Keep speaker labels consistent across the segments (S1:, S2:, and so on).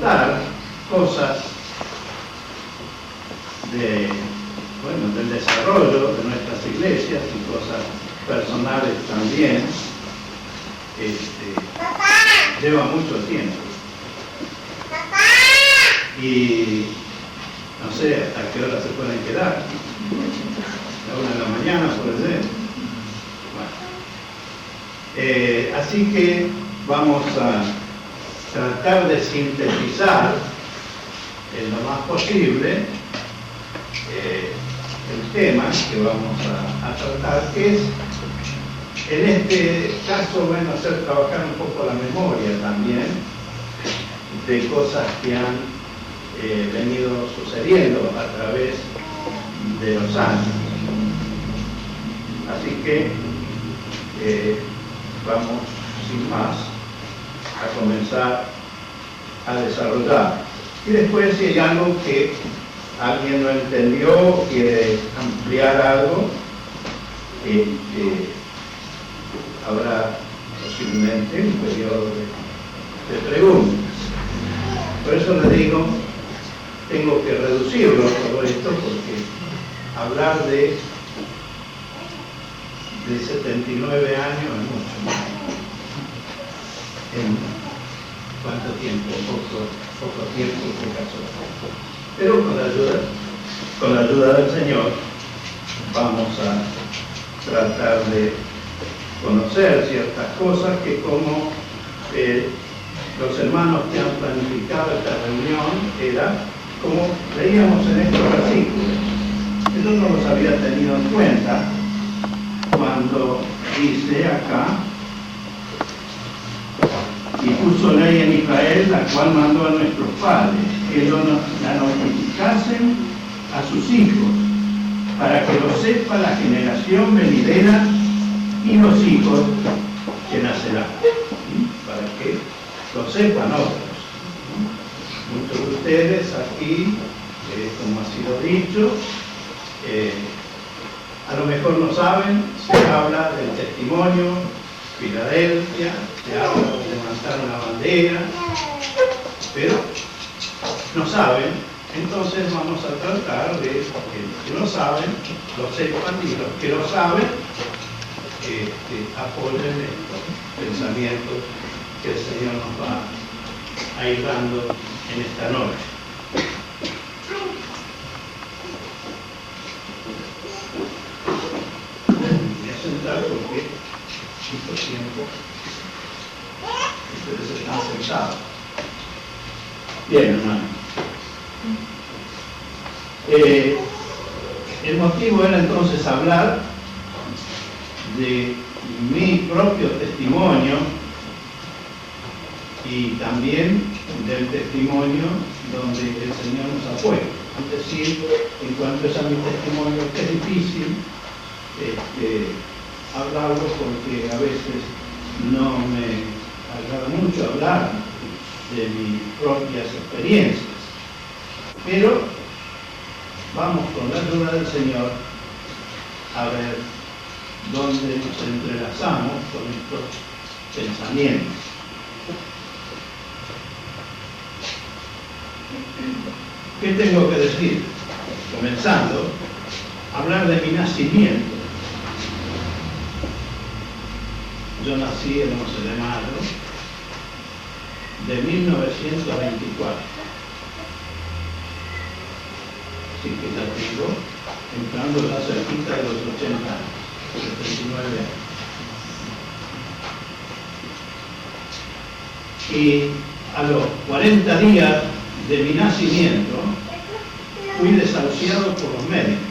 S1: tratar cosas del desarrollo de nuestras iglesias y cosas personales también. Lleva mucho tiempo. Y no sé hasta qué hora se pueden quedar. A la 1 de la mañana puede ser. Bueno. Así que vamos a tratar de sintetizar en lo más posible el tema que vamos a tratar, que es, en este caso, bueno, hacer trabajar un poco la memoria también de cosas que han venido sucediendo a través de los años. Así que vamos, sin más, a comenzar a desarrollar. Y después, si hay algo que alguien no entendió o quiere ampliar algo, habrá posiblemente un periodo de preguntas. Por eso le digo, tengo que reducirlo todo esto, porque hablar de 79 años es mucho. ¿En cuánto tiempo? Poco tiempo, pocas horas. Pero con la ayuda del Señor, vamos a tratar de conocer ciertas cosas que, como los hermanos que han planificado esta reunión, era como leíamos en estos versículos. Eso no los había tenido en cuenta cuando dice acá: y puso ley en Israel, la cual mandó a nuestros padres, que la notificasen a sus hijos, para que lo sepa la generación venidera y los hijos que nacerán. Para que lo sepan otros. Muchos de ustedes aquí, como ha sido dicho, a lo mejor no saben, se habla del testimonio, Filadelfia, se habla de levantar una bandera, pero no saben. Entonces vamos a tratar de que los que no saben lo sepan, y los que lo saben apoyen estos pensamientos que el Señor nos va a ir dando en esta noche. Voy a sentar porque mucho tiempo ustedes están sentados. Bien, hermano. El motivo era entonces hablar de mi propio testimonio y también del testimonio donde el Señor nos apoya. Es decir, en cuanto a mi testimonio, que es difícil hablarlo, porque a veces no me agrada mucho hablar de mis propias experiencias. Pero vamos, con la ayuda del Señor, a ver dónde nos entrelazamos con estos pensamientos. ¿Qué tengo que decir? Comenzando, hablar de mi nacimiento. Yo nací el 11 de mayo de 1924. Así que ya tengo, entrando ya cerquita de los 80 años, 79 años. Y a los 40 días de mi nacimiento, fui desahuciado por los médicos.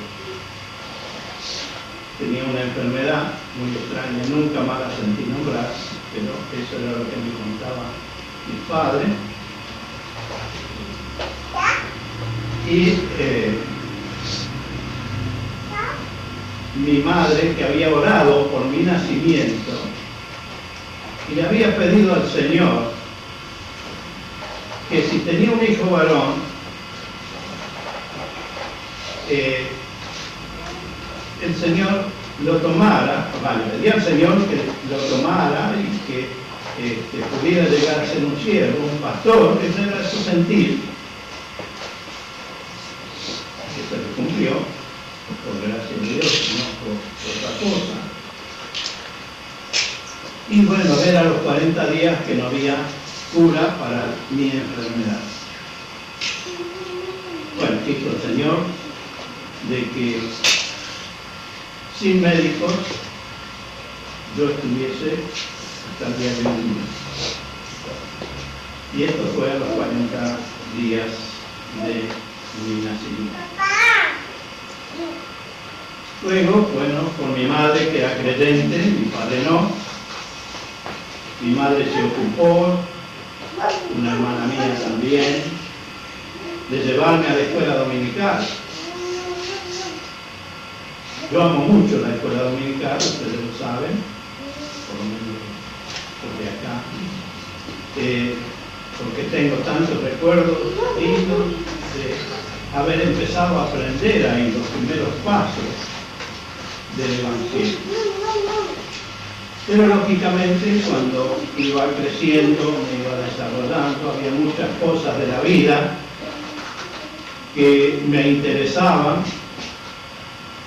S1: Tenía una enfermedad muy extraña, nunca más la sentí nombrar, pero eso era lo que me contaba mi padre. Y mi madre, que había orado por mi nacimiento y le había pedido al Señor que si tenía un hijo varón, el Señor lo tomara, le pedía al Señor que lo tomara y que pudiera llegar a ser un siervo, un pastor, ese era su sentir, que se le cumplió, por gracia de Dios, no por otra cosa. Y bueno, era a los 40 días que no había cura para mi enfermedad. Bueno, quiso el Señor de que sin médicos yo estuviese hasta el día 21. Y esto fue a los 40 días de mi nacimiento. Luego, bueno, con mi madre que era creyente, mi padre no. Mi madre se ocupó, una hermana mía también, de llevarme a la escuela dominical. Yo amo mucho la escuela dominical, ustedes lo saben, por lo menos porque acá, porque tengo tantos recuerdos lindos de haber empezado a aprender ahí los primeros pasos del Evangelio. Pero lógicamente cuando iba creciendo, me iba desarrollando, había muchas cosas de la vida que me interesaban,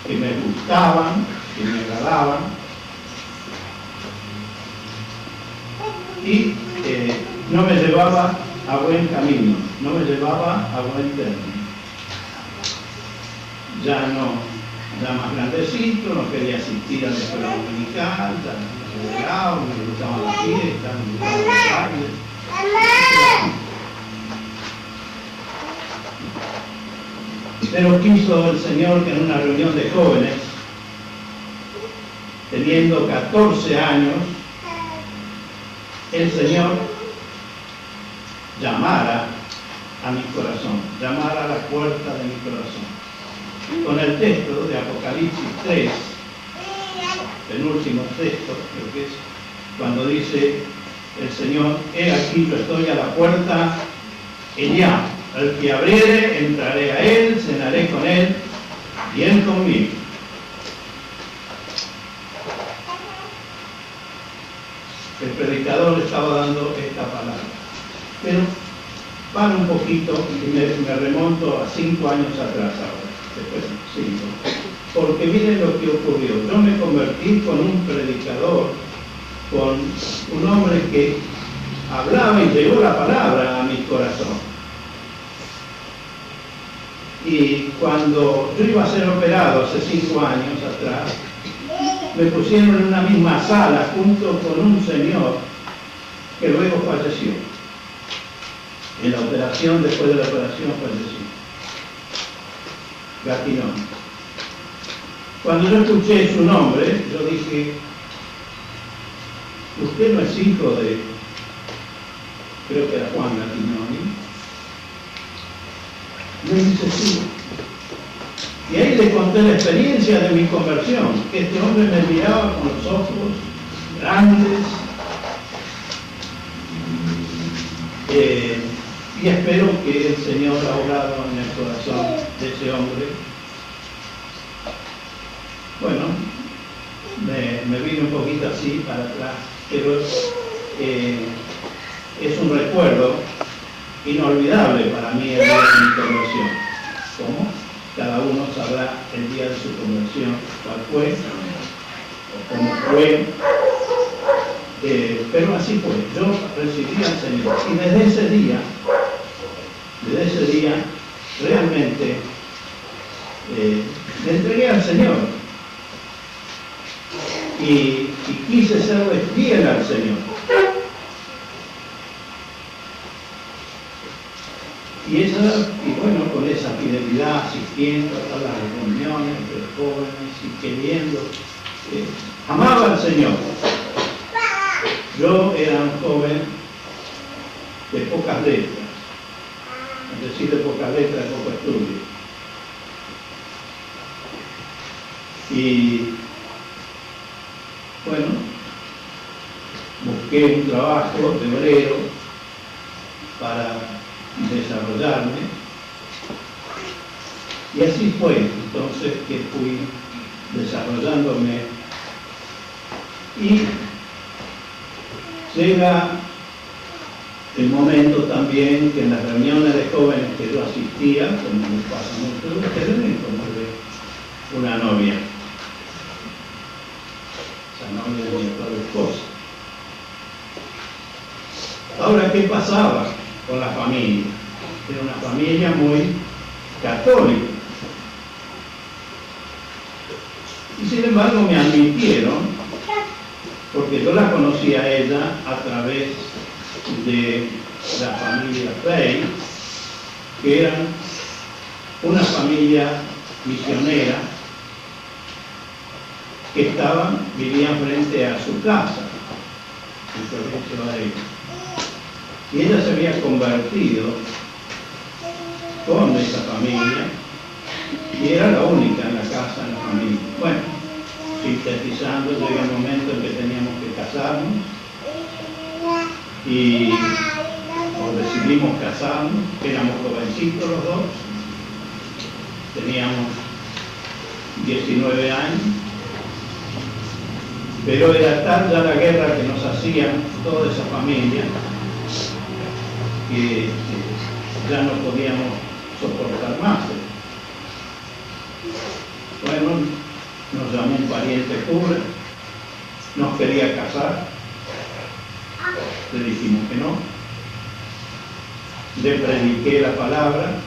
S1: que me gustaban, que me agradaban, y no me llevaba a buen camino, no me llevaba a buen término. Ya más grandecito, no quería asistir a la escuela dominical, ya me llegaba, me gustaba la fiesta, me gustaban los bailes. Pero quiso el Señor que en una reunión de jóvenes, teniendo 14 años, el Señor llamara a mi corazón, llamara a la puerta de mi corazón. Con el texto de Apocalipsis 3, penúltimo texto, creo que es, cuando dice el Señor, he aquí yo estoy a la puerta y llamo. Al que abriere, entraré a él, cenaré con él y él conmigo. El predicador estaba dando esta palabra. Pero para un poquito y me remonto a 5 años atrás ahora, después 5. Porque miren lo que ocurrió. Yo me convertí con un predicador, con un hombre que hablaba y llevó la palabra a mi corazón. Y cuando yo iba a ser operado hace 5 años atrás, me pusieron en una misma sala junto con un señor que luego falleció. En la operación, después de la operación, falleció. Gatinón. Cuando yo escuché su nombre, yo dije, usted no es hijo de, creo que era Juan Gatinoni. Me dice sí. Y ahí le conté la experiencia de mi conversión, que este hombre me miraba con los ojos grandes, y espero que el Señor ha obrado en el corazón de ese hombre. Bueno, me vine un poquito así para atrás, pero es un recuerdo inolvidable para mí el día de mi conversión. ¿Cómo? Cada uno sabrá el día de su conversión cuál fue o cómo fue, pero así fue. Yo recibí al Señor y desde ese día realmente me entregué al Señor y quise serle fiel al Señor. Y bueno, con esa fidelidad, asistiendo a todas las reuniones de los jóvenes y queriendo, amaba al Señor. Yo era un joven de pocas letras, es decir, de pocas letras, de poco estudio. Y bueno, busqué un trabajo de obrero para desarrollarme, y así fue entonces que fui desarrollándome, y Llega el momento también que en las reuniones de jóvenes que yo asistía, como me pasa mucho de ustedes, me encontré una novia. Esa novia de mi actual esposa. Ahora, ¿qué pasaba con la familia? Era una familia muy católica. Y sin embargo me admitieron, porque yo la conocí a ella a través de la familia Rey, que eran una familia misionera que vivían frente a su casa, en Provincia Varela. Y ella se había convertido con esa familia y era la única en la casa, en la familia. Bueno, sintetizando, llega el momento en que teníamos que casarnos y decidimos casarnos. Éramos jovencitos los dos, teníamos 19 años, pero era tal ya la guerra que nos hacían toda esa familia que ya no podíamos soportar más. Bueno, nos llamó un pariente cura, nos quería casar, le dijimos que no, le prediqué la palabra,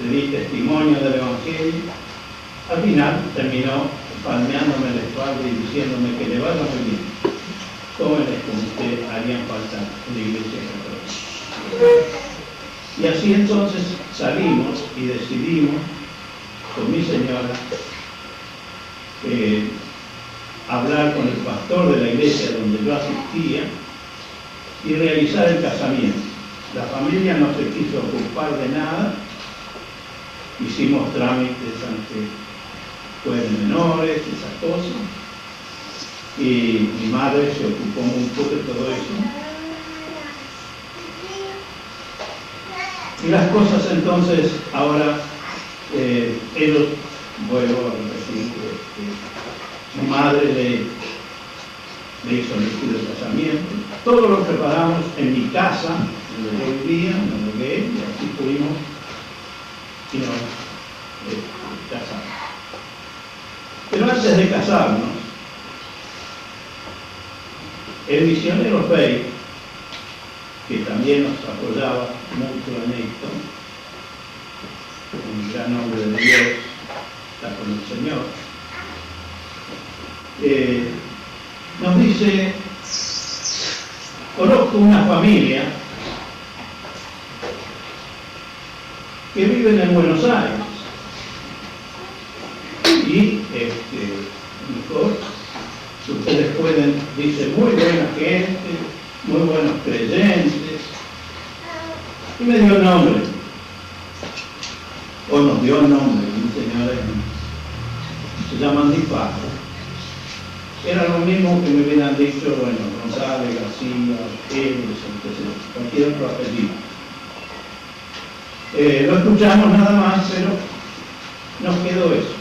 S1: le di testimonio del Evangelio. Al final terminó palmeándome la espalda y diciéndome que le vaya muy bien. Jóvenes como usted harían falta en la iglesia católica. Y así entonces salimos y decidimos con mi señora hablar con el pastor de la iglesia donde yo asistía y realizar el casamiento. La familia no se quiso ocupar de nada, hicimos trámites ante jueces menores, esas cosas, y mi madre se ocupó mucho de todo eso. Y las cosas entonces, ahora, ellos, vuelvo a repetir, mi madre le hizo el estudio de casamiento. Todo lo preparamos en mi casa, donde yo vivía, me hogué, y así pudimos y nos casamos. Pero antes de casarnos, el misionero Rey, que también nos apoyaba mucho en esto, en el gran nombre de Dios, está con el Señor, nos dice: conozco una familia que viven en Buenos Aires y mejor, ustedes pueden, dice, muy buena gente, muy buenos creyentes, y me dio el nombre, o nos dio el nombre, mi señora, se llaman Dipaco. Era lo mismo que me hubieran dicho, bueno, González, García, Pérez, cualquier otro apellido. Lo escuchamos nada más, pero nos quedó eso.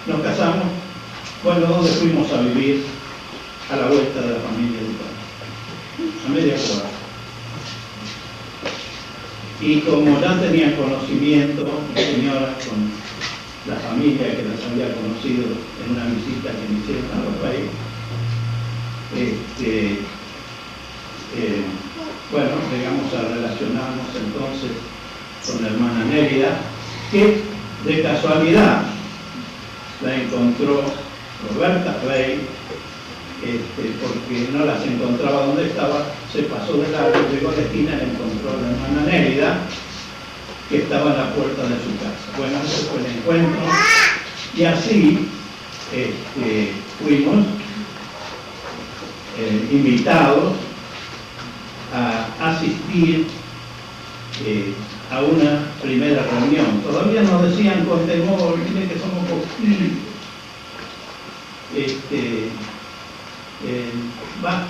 S1: Nos casamos. Bueno, ¿dónde fuimos a vivir? A la vuelta de la familia de Dipaco, a media cuadra. Y como ya tenía conocimiento, mi señora, con la familia que las había conocido en una visita que me hicieron a los países, bueno, llegamos a relacionarnos entonces con la hermana Nérida, que de casualidad la encontró Roberta Rey, porque no las encontraba donde estaba, se pasó de largo, llegó a la esquina y la encontró la hermana Nérida, que estaba en la puerta de su casa. Bueno, ese fue el encuentro, y así fuimos invitados a asistir a una primera reunión. Todavía nos decían con temor, miren que somos poquitos,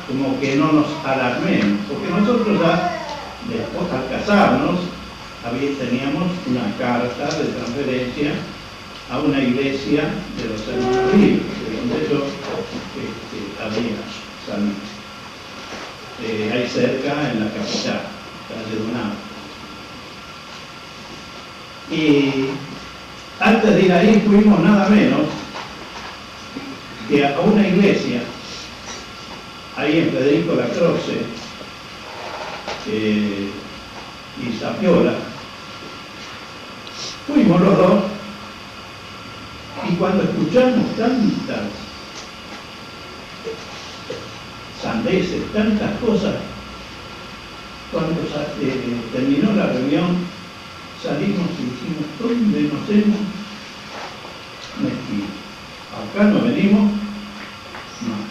S1: como que no nos alarmemos, porque nosotros ya, después, al casarnos, teníamos una carta de transferencia a una iglesia de los hermanos Ríos, de donde yo había salido. Ahí cerca, en la capital, calle Donado. Y antes de ir ahí fuimos nada menos que a una iglesia, ahí en Federico Lacroce y Zapiola. Fuimos los dos, y cuando escuchamos tantas sandeces, tantas cosas, cuando terminó la reunión, salimos y dijimos, ¿dónde nos hemos metido? Acá no venimos más.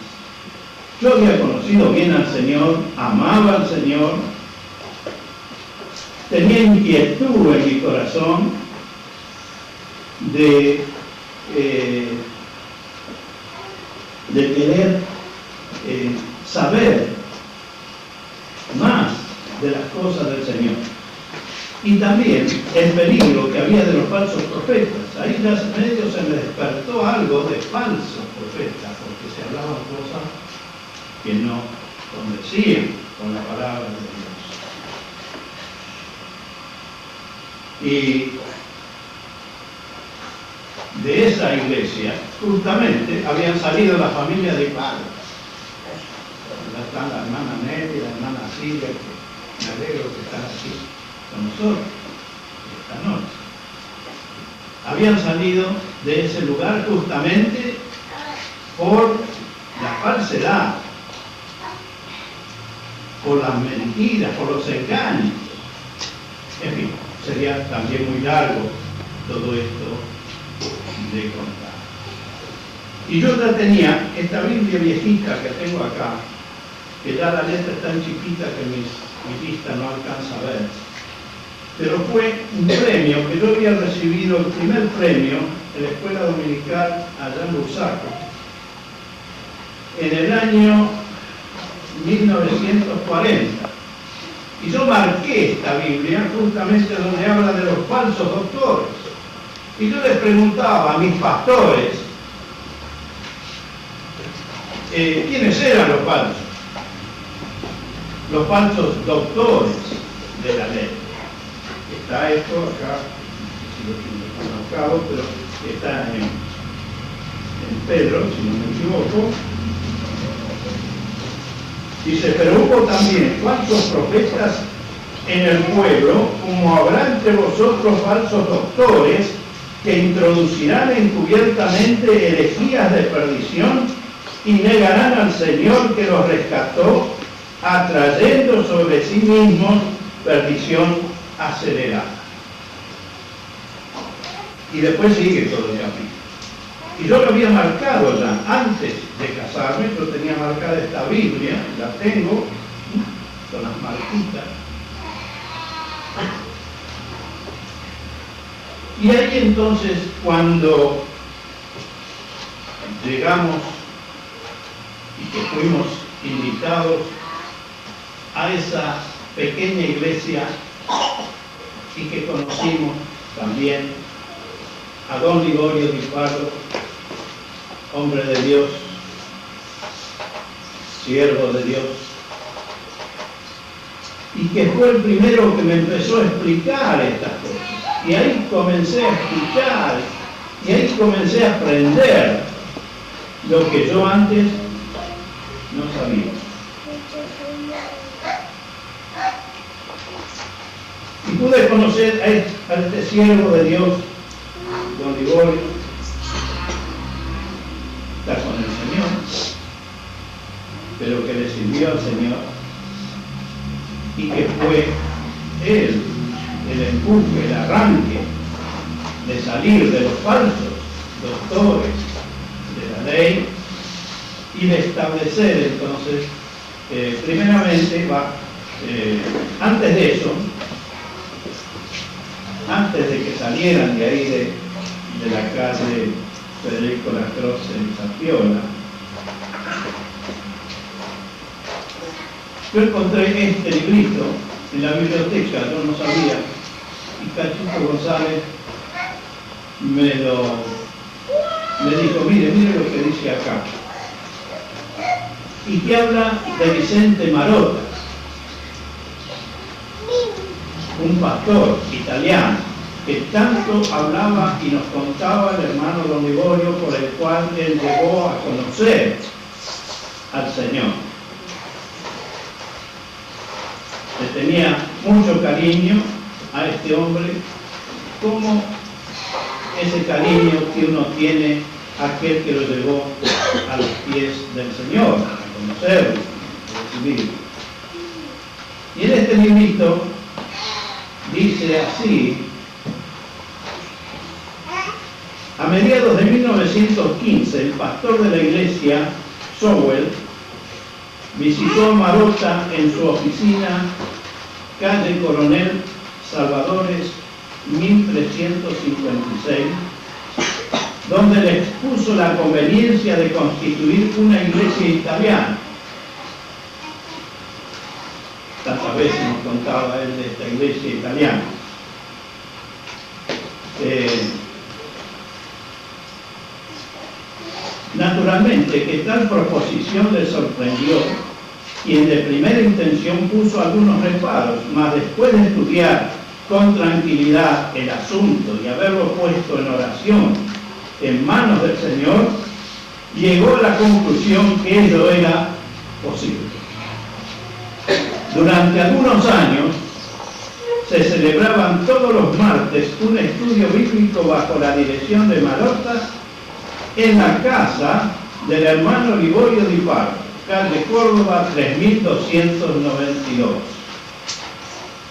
S1: Yo había conocido bien al Señor, amaba al Señor, tenía inquietud en mi corazón de querer saber más de las cosas del Señor. Y también el peligro que había de los falsos profetas. Ahí ya medio se me despertó algo de falsos profetas, porque se hablaban cosas que no condecían con la palabra de Dios. Y de esa iglesia, justamente, habían salido la familia de padres. Están la hermana Nelly, la hermana Silvia, que me alegro que están aquí con nosotros esta noche. Habían salido de ese lugar justamente por la falsedad, por las mentiras, por los engaños. En fin, sería también muy largo todo esto de contar. Y yo ya tenía esta Biblia viejita que tengo acá, que ya la letra es tan chiquita que mi vista no alcanza a ver. Pero fue un premio que yo había recibido, el primer premio en la escuela dominical allá en Bursaco, en el año 1940. Y yo marqué esta Biblia justamente donde habla de los falsos doctores. Y yo les preguntaba a mis pastores quiénes eran los falsos. Los falsos doctores de la ley. Está esto acá, si lo cabo, pero está en Pedro, si no me equivoco. Dice, pero hubo también falsos profetas en el pueblo, como habrá entre vosotros falsos doctores, que introducirán encubiertamente herejías de perdición y negarán al Señor que los rescató, atrayendo sobre sí mismos perdición acelerada. Y después sigue todo el capítulo. Y yo lo había marcado ya antes de casarme, yo tenía marcada esta Biblia, la tengo, con las marquitas. Y ahí entonces, cuando llegamos y que fuimos invitados a esa pequeña iglesia y que conocimos también a don Ligorio Di Pardo, hombre de Dios, siervo de Dios, y que fue el primero que me empezó a explicar estas cosas. Y ahí comencé a escuchar, y ahí comencé a aprender lo que yo antes no sabía. Y pude conocer a este siervo de Dios, don Ligorio, está con el Señor, pero que le sirvió al Señor, y que fue él el empuje, el arranque de salir de los falsos doctores de la ley y de establecer entonces, primeramente, antes de eso, antes de que salieran de ahí de la calle Federico Lacroce en Zapiola, yo encontré este librito en la biblioteca, yo no sabía, y Cachito González me dijo, mire lo que dice acá. y que habla de Vicente Marotta, un pastor italiano que tanto hablaba y nos contaba el hermano Don Liborio, por el cual él llegó a conocer al Señor. Le tenía mucho cariño a este hombre, como ese cariño que uno tiene a aquel que lo llevó a los pies del Señor, a conocerlo, a recibirlo. Y en este librito dice así: a mediados de 1915, el pastor de la iglesia, Sowell, visitó a Marotta en su oficina, calle Coronel Salvadores, 1356, donde le expuso la conveniencia de constituir una iglesia italiana. Tantas veces nos contaba él de esta iglesia italiana. Naturalmente que tal proposición le sorprendió, quien de primera intención puso algunos reparos, mas después de estudiar con tranquilidad el asunto y haberlo puesto en oración en manos del Señor, llegó a la conclusión que ello era posible. Durante algunos años se celebraban todos los martes un estudio bíblico bajo la dirección de Marotta en la casa del hermano Liborio Di Pardo, calle Córdoba 3292,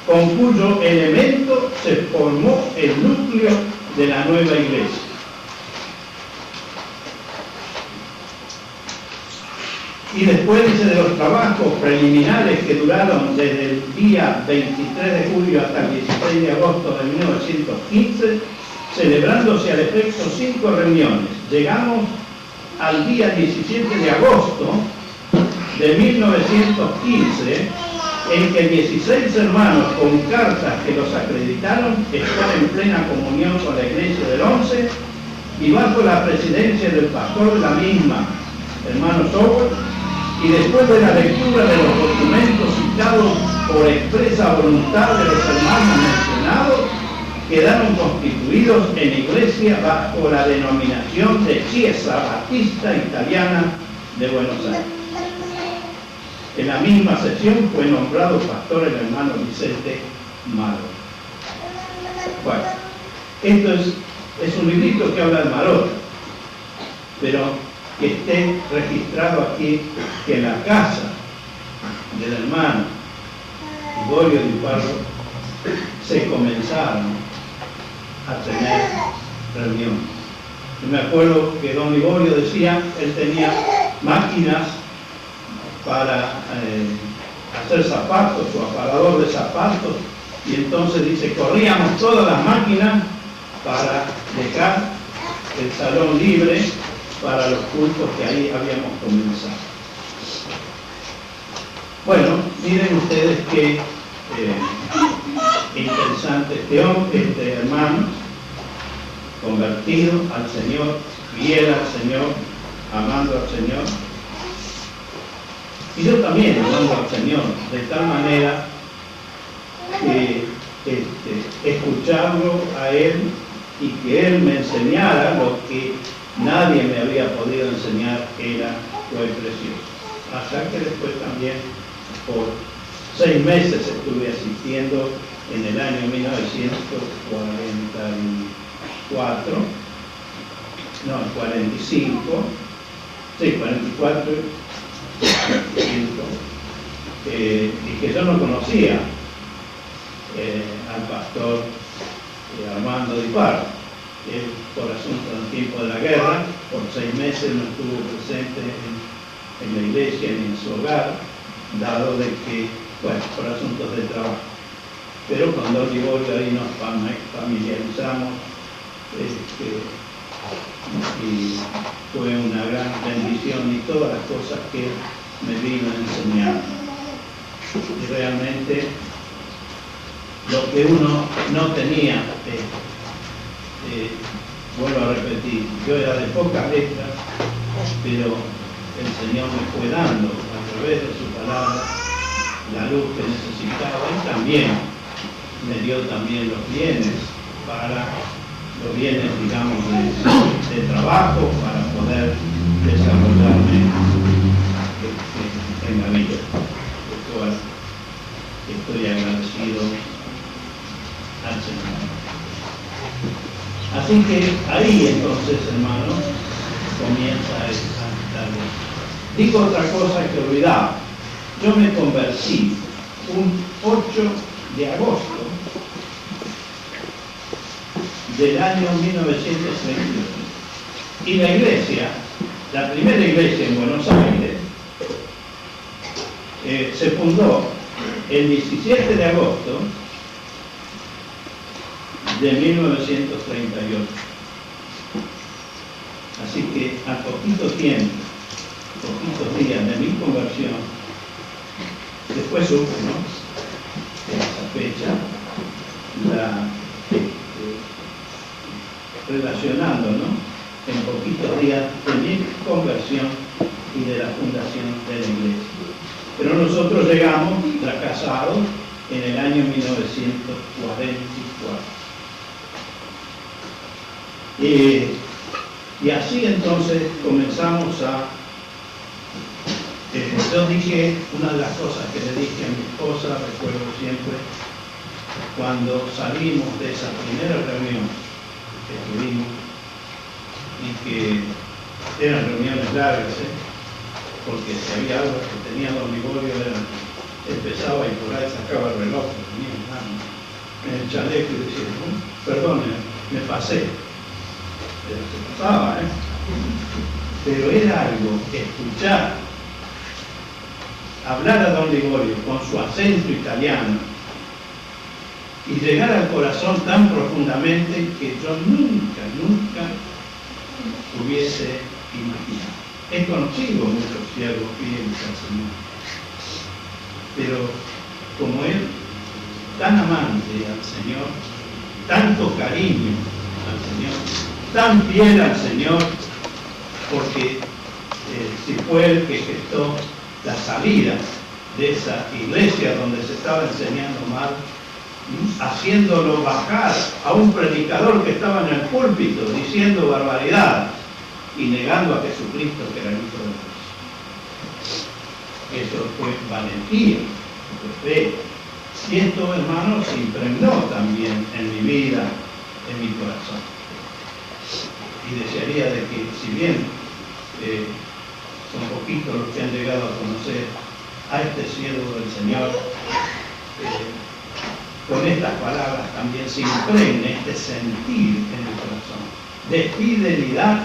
S1: con cuyo elemento se formó el núcleo de la nueva iglesia. Y después dice de los trabajos preliminares que duraron desde el día 23 de julio hasta el 16 de agosto de 1915, celebrándose al efecto 5 reuniones. Llegamos al día 17 de agosto de 1915, en que 16 hermanos con cartas que los acreditaron están en plena comunión con la iglesia del 11 y bajo la presidencia del pastor de la misma, hermano Sowell, y después de la lectura de los documentos citados por expresa voluntad de los hermanos mencionados, quedaron constituidos en iglesia bajo la denominación de Chiesa Battista Italiana de Buenos Aires. En la misma sesión fue nombrado pastor el hermano Vicente Marotta. Bueno, esto es un librito que habla de Marotta, pero que esté registrado aquí que en la casa del hermano Liborio Di Pardo se comenzaron a tener reuniones. Yo me acuerdo que don Liborio decía, él tenía máquinas para hacer zapatos, su aparador de zapatos, y entonces dice, corríamos todas las máquinas para dejar el salón libre para los cultos que ahí habíamos comenzado. Bueno, miren ustedes qué interesante este hermano, convertido al Señor, fiel al Señor, amando al Señor. Y yo también amando al Señor, de tal manera que escucharlo a Él y que Él me enseñara lo que nadie me había podido enseñar fue precioso. Hasta que después también por 6 meses estuve asistiendo en el año 1944, no, 45, sí, 44, y que yo no conocía al pastor Armando Di Pardo. Él, por asunto del tiempo de la guerra, por 6 meses no estuvo presente en la iglesia ni en su hogar, dado de que, bueno, por asuntos de trabajo. Pero con don Liborio ahí nos familiarizamos, y fue una gran bendición y todas las cosas que me vino enseñando. Y realmente lo que uno no tenía, vuelvo a repetir, yo era de pocas letras, pero el Señor me fue dando a través de su palabra la luz que necesitaba, y también me dio también los bienes digamos, de trabajo para poder desarrollarme en la vida, por lo cual estoy agradecido al Señor. Así que ahí entonces, hermanos, comienza esta tarea. Digo otra cosa que olvidaba. Yo me convertí un 8 de agosto del año 1938. Y la iglesia, la primera iglesia en Buenos Aires, se fundó el 17 de agosto de 1938. Así que a poquito tiempo, poquitos días de mi conversión, después supe, ¿no?, de esa fecha, relacionando, ¿no?, en poquitos días de mi conversión y de la fundación de la iglesia. Pero nosotros llegamos fracasados en el año 1944. Y así entonces comenzamos a... yo dije, una de las cosas que le dije a mi esposa, recuerdo siempre, cuando salimos de esa primera reunión que tuvimos, y que eran reuniones largas, porque si había algo que tenía don Liborio, empezaba y por ahí sacaba el reloj que tenía en el chaleco y decía, perdone, me pasé. Pero se pasaba, pero era algo, escuchar hablar a don Liborio con su acento italiano y llegar al corazón tan profundamente que yo nunca hubiese imaginado. He conocido muchos siervos fieles al Señor, pero como él, tan amante al Señor, tanto cariño al Señor, tan fiel al Señor, porque si fue el que gestó la salida de esa iglesia donde se estaba enseñando mal, haciéndolo bajar a un predicador que estaba en el púlpito diciendo barbaridades y negando a Jesucristo que era el Hijo de Dios. Eso fue valentía, fue fe. Y esto, hermanos, se impregnó también en mi vida, en mi corazón. Y desearía de que, si bien son poquitos los que han llegado a conocer a este siervo del Señor, con estas palabras también se impregne este sentir en el corazón de fidelidad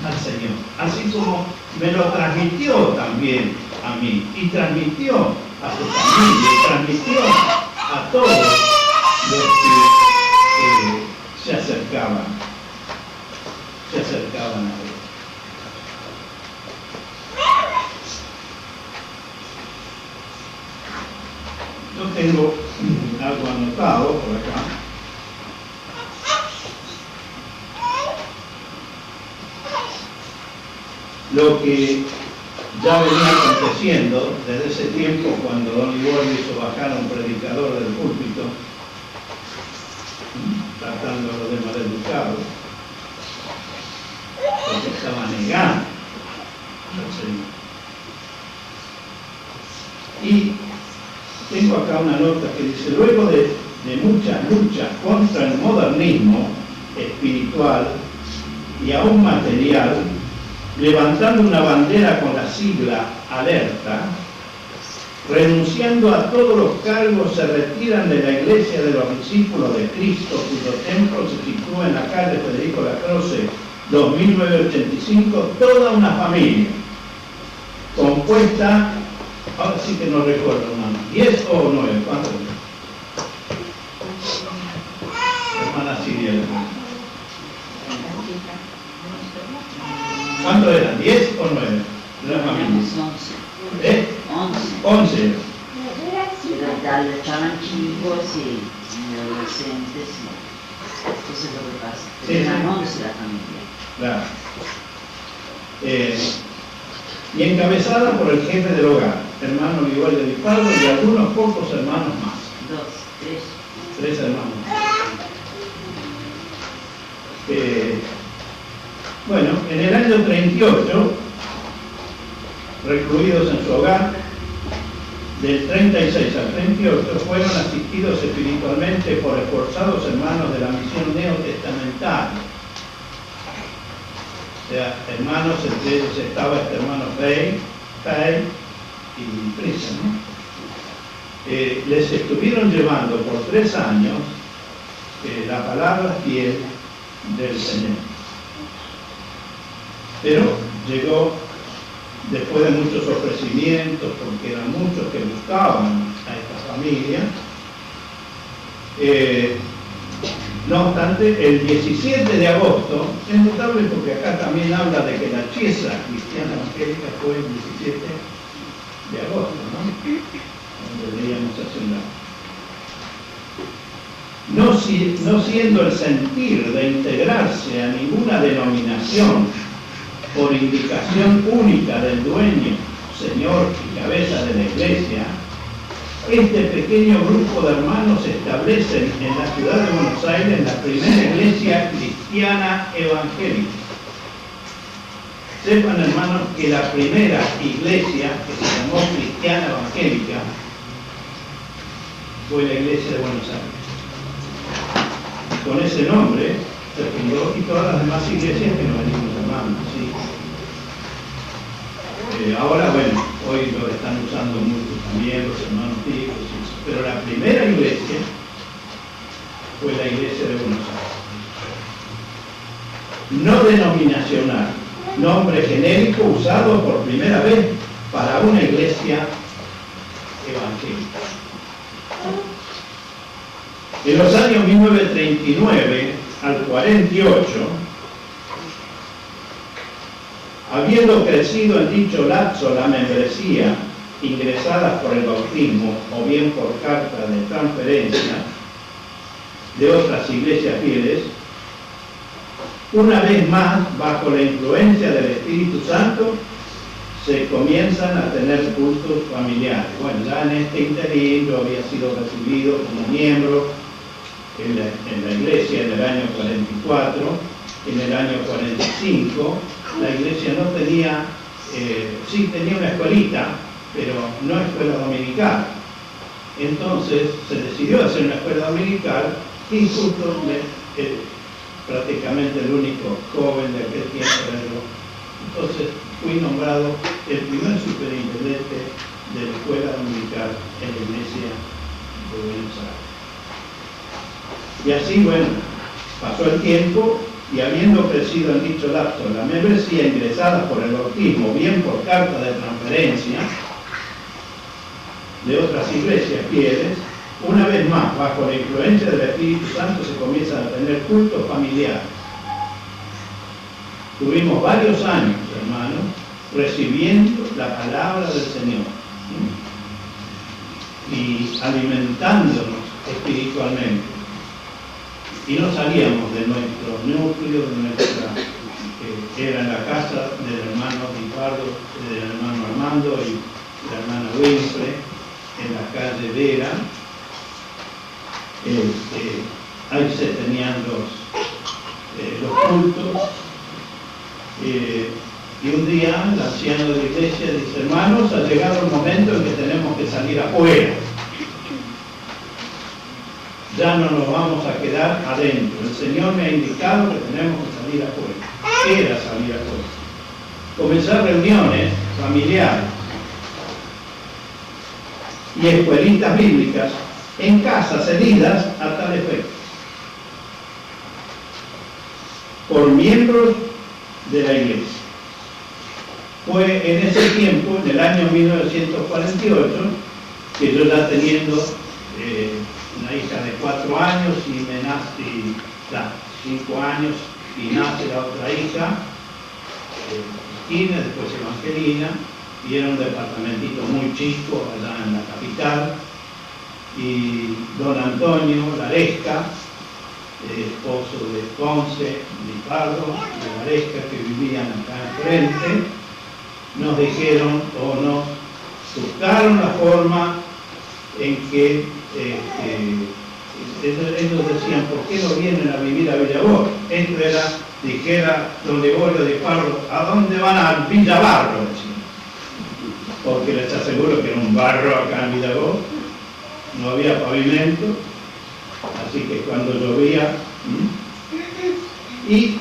S1: al Señor, así como me lo transmitió también a mí, y transmitió a su familia, y transmitió a todos los que se acercaban a él. Yo tengo algo anotado por acá. Lo que ya venía aconteciendo desde ese tiempo, cuando don Liborio hizo bajar a un predicador del púlpito, tratándolo de maleducado, porque estaba negando al Señor. Y tengo acá una nota que dice: luego de muchas luchas contra el modernismo espiritual y aún material, levantando una bandera con la sigla Alerta, renunciando a todos los cargos, se retiran de la Iglesia de los Discípulos de Cristo, cuyo templo se sitúa en la calle Federico Lacroze, 2985, toda una familia compuesta, ahora sí que no recuerdo, hermano, 10 o 9, ¿cuántos? Hermana Siria, ¿cuántos eran? ¿10 o 9? De la familia. 11.
S2: Dal ciò sì, adolescente sì. Questo è dove passa.
S1: Sì,
S2: Erano 11 la famiglia.
S1: Claro. y encabezada por el jefe del hogar, hermano Miguel de Vizcardo, y algunos pocos hermanos más. Tres hermanos. Bueno, en el año 38, recluidos en su hogar, del 36 al 38, fueron asistidos espiritualmente por esforzados hermanos de la misión neotestamentaria. O sea, hermanos, entre ellos estaba este hermano Fay y Prisa, ¿no? Les estuvieron llevando por 3 años la palabra fiel del Señor. Pero llegó, después de muchos ofrecimientos, porque eran muchos que buscaban a esta familia, no obstante, el 17 de agosto, es notable porque acá también habla de que la chiesa cristiana evangélica fue el 17 de agosto, ¿no? Donde leíamos hace un rato. No siendo el sentir de integrarse a ninguna denominación por indicación única del dueño, señor y cabeza de la iglesia, este pequeño grupo de hermanos se establecen en la ciudad de Buenos Aires la primera iglesia cristiana evangélica. Sepan, hermanos, que la primera iglesia que se llamó cristiana evangélica fue la iglesia de Buenos Aires. Con ese nombre se fundó, y todas las demás iglesias que nos venimos llamando, ¿sí? Ahora, bueno, hoy lo están usando mucho también los hermanos ticos, pero la primera iglesia fue la iglesia de Buenos Aires. No denominacional, nombre genérico usado por primera vez para una iglesia evangélica. En los años 1939 al 48, habiendo crecido en dicho lapso la membresía ingresada por el bautismo o bien por carta de transferencia de otras iglesias fieles, una vez más, bajo la influencia del Espíritu Santo, se comienzan a tener cultos familiares. Bueno, ya en este interín yo había sido recibido como miembro en la iglesia en el año 44, en el año 45, la iglesia no tenía, sí tenía una escuelita, pero no escuela dominical. Entonces se decidió hacer una escuela dominical y justo prácticamente el único joven de aquel tiempo era yo. Entonces fui nombrado el primer superintendente de la escuela dominical en la iglesia de Buenos Aires. Y así, bueno, pasó el tiempo y habiendo crecido en dicho lapso la membresía ingresada por el bautismo, bien por carta de transferencia de otras iglesias fieles, una vez más, bajo la influencia del Espíritu Santo, se comienzan a tener cultos familiares. Tuvimos varios años, hermanos, recibiendo la palabra del Señor, ¿sí? Y alimentándonos espiritualmente. Y no salíamos de nuestro núcleo, de nuestra, que era en la casa del hermano Ricardo, del hermano Armando y de la hermana Winfrey, en la calle Vera. Ahí se tenían los cultos. Y un día el anciano de la iglesia dice: hermanos, ha llegado el momento en que tenemos que salir afuera. Ya no nos vamos a quedar adentro. El Señor me ha indicado que tenemos que salir afuera. ¿Qué era salir afuera? Comenzar reuniones familiares y escuelitas bíblicas en casas cedidas a tal efecto por miembros de la iglesia. Fue en ese tiempo, en el año 1948, que yo ya teniendo una hija de 4 años y me nace, 5 años, y nace la otra hija, Cristina, después Evangelina, y era un departamentito muy chico allá en la capital, y don Antonio Laresca, esposo de Ponce, Ricardo, de Laresca, que vivían acá enfrente, nos dijeron o nos buscaron la forma en que ellos decían, ¿por qué no vienen a vivir a Villabor? Esto era, dijera don Liborio Di Parro, ¿a dónde van? A Villabarro, decían. Porque les aseguro que era un barro acá en Villabor, no había pavimento, así que cuando llovía, y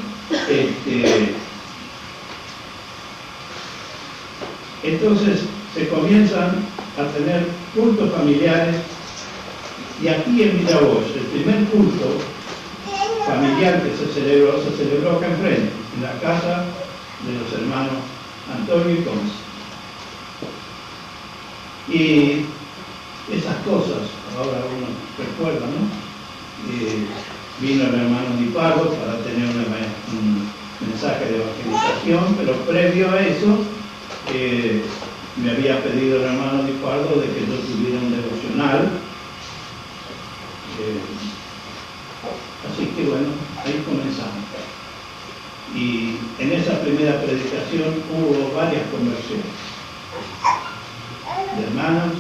S1: entonces se comienzan a tener cultos familiares, y aquí en Villavoz, el primer culto familiar que se celebró acá enfrente, en la casa de los hermanos Antonio y Conce. Y esas cosas, ahora uno recuerda, ¿no? Vino el hermano Di Parro para tener un mensaje de evangelización, pero previo a eso, me había pedido el hermano Di Parro de que yo tuviera un devocional. Así que bueno, ahí comenzamos. Y en esa primera predicación hubo varias conversiones de hermanos,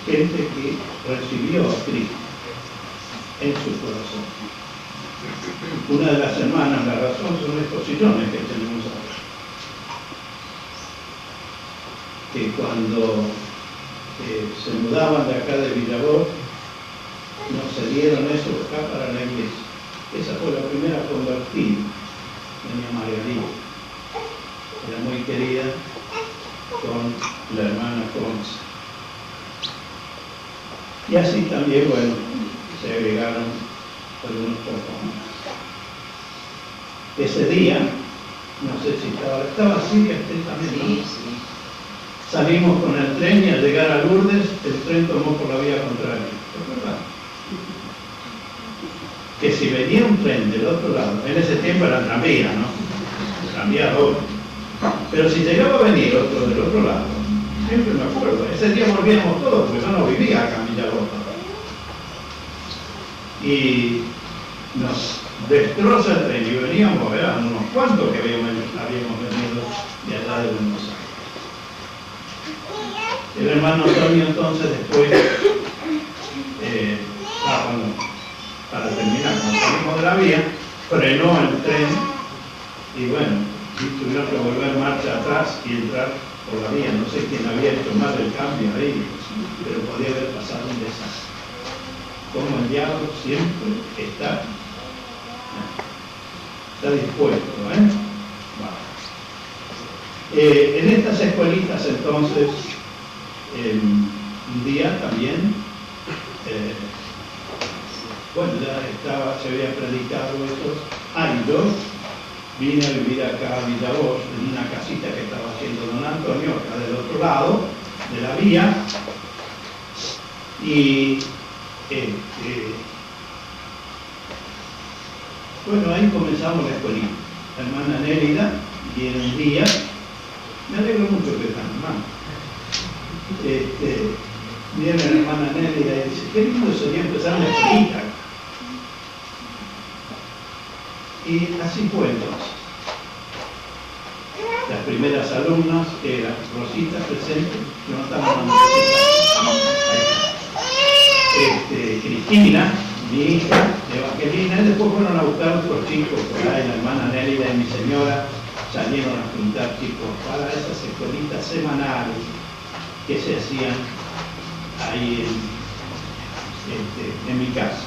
S1: gente que recibió a Cristo en su corazón. Una de las hermanas, la razón son estos sillones que tenemos ahora. Que cuando se mudaban de acá de Villabor, nos cedieron eso acá para la iglesia. Esa fue la primera convertida, doña Margarita. Era muy querida con la hermana Conce. Y así también, bueno, se agregaron algunos pocos más. Ese día, no sé si estaba así, también. Sí. Salimos con el tren y al llegar a Lourdes, el tren tomó por la vía contraria. ¿Te acuerdas? Que si venía un tren del otro lado, en ese tiempo era tranvía, ¿no? Tranvía doble. Pero si llegaba a venir otro del otro lado, siempre me acuerdo, ese día volvíamos todos, porque yo no vivía acá en Villabota. Y nos destroza el tren y veníamos, eran unos cuantos que habíamos venido de allá de Buenos Aires. El hermano Antonio entonces después, para terminar, cuando salimos de la vía, frenó el tren y bueno, tuvieron que volver marcha atrás y entrar por la vía. No sé quién había hecho mal el cambio ahí, pero podía haber pasado un desastre. Como el diablo siempre está dispuesto, ¿eh? Bueno. En estas escuelitas entonces, un día también, bueno, ya se había predicado eso. Y yo vine a vivir acá a Villavoz, en una casita que estaba haciendo don Antonio, acá del otro lado de la vía, y bueno, ahí comenzamos la escuelita. La hermana Nélida viene un día, me alegro mucho que están hermanos. Viene la hermana Nélida y dice, qué lindo sería empezar una escuelita. Y así fue entonces. Las primeras alumnas eran Rosita presente, que no estamos hablando de Cristina, mi hija, Evangelina, y después fueron a buscar otros chicos por ahí, la hermana Nélida y mi señora salieron a juntar chicos para esas escuelitas semanales que se hacían ahí en mi casa.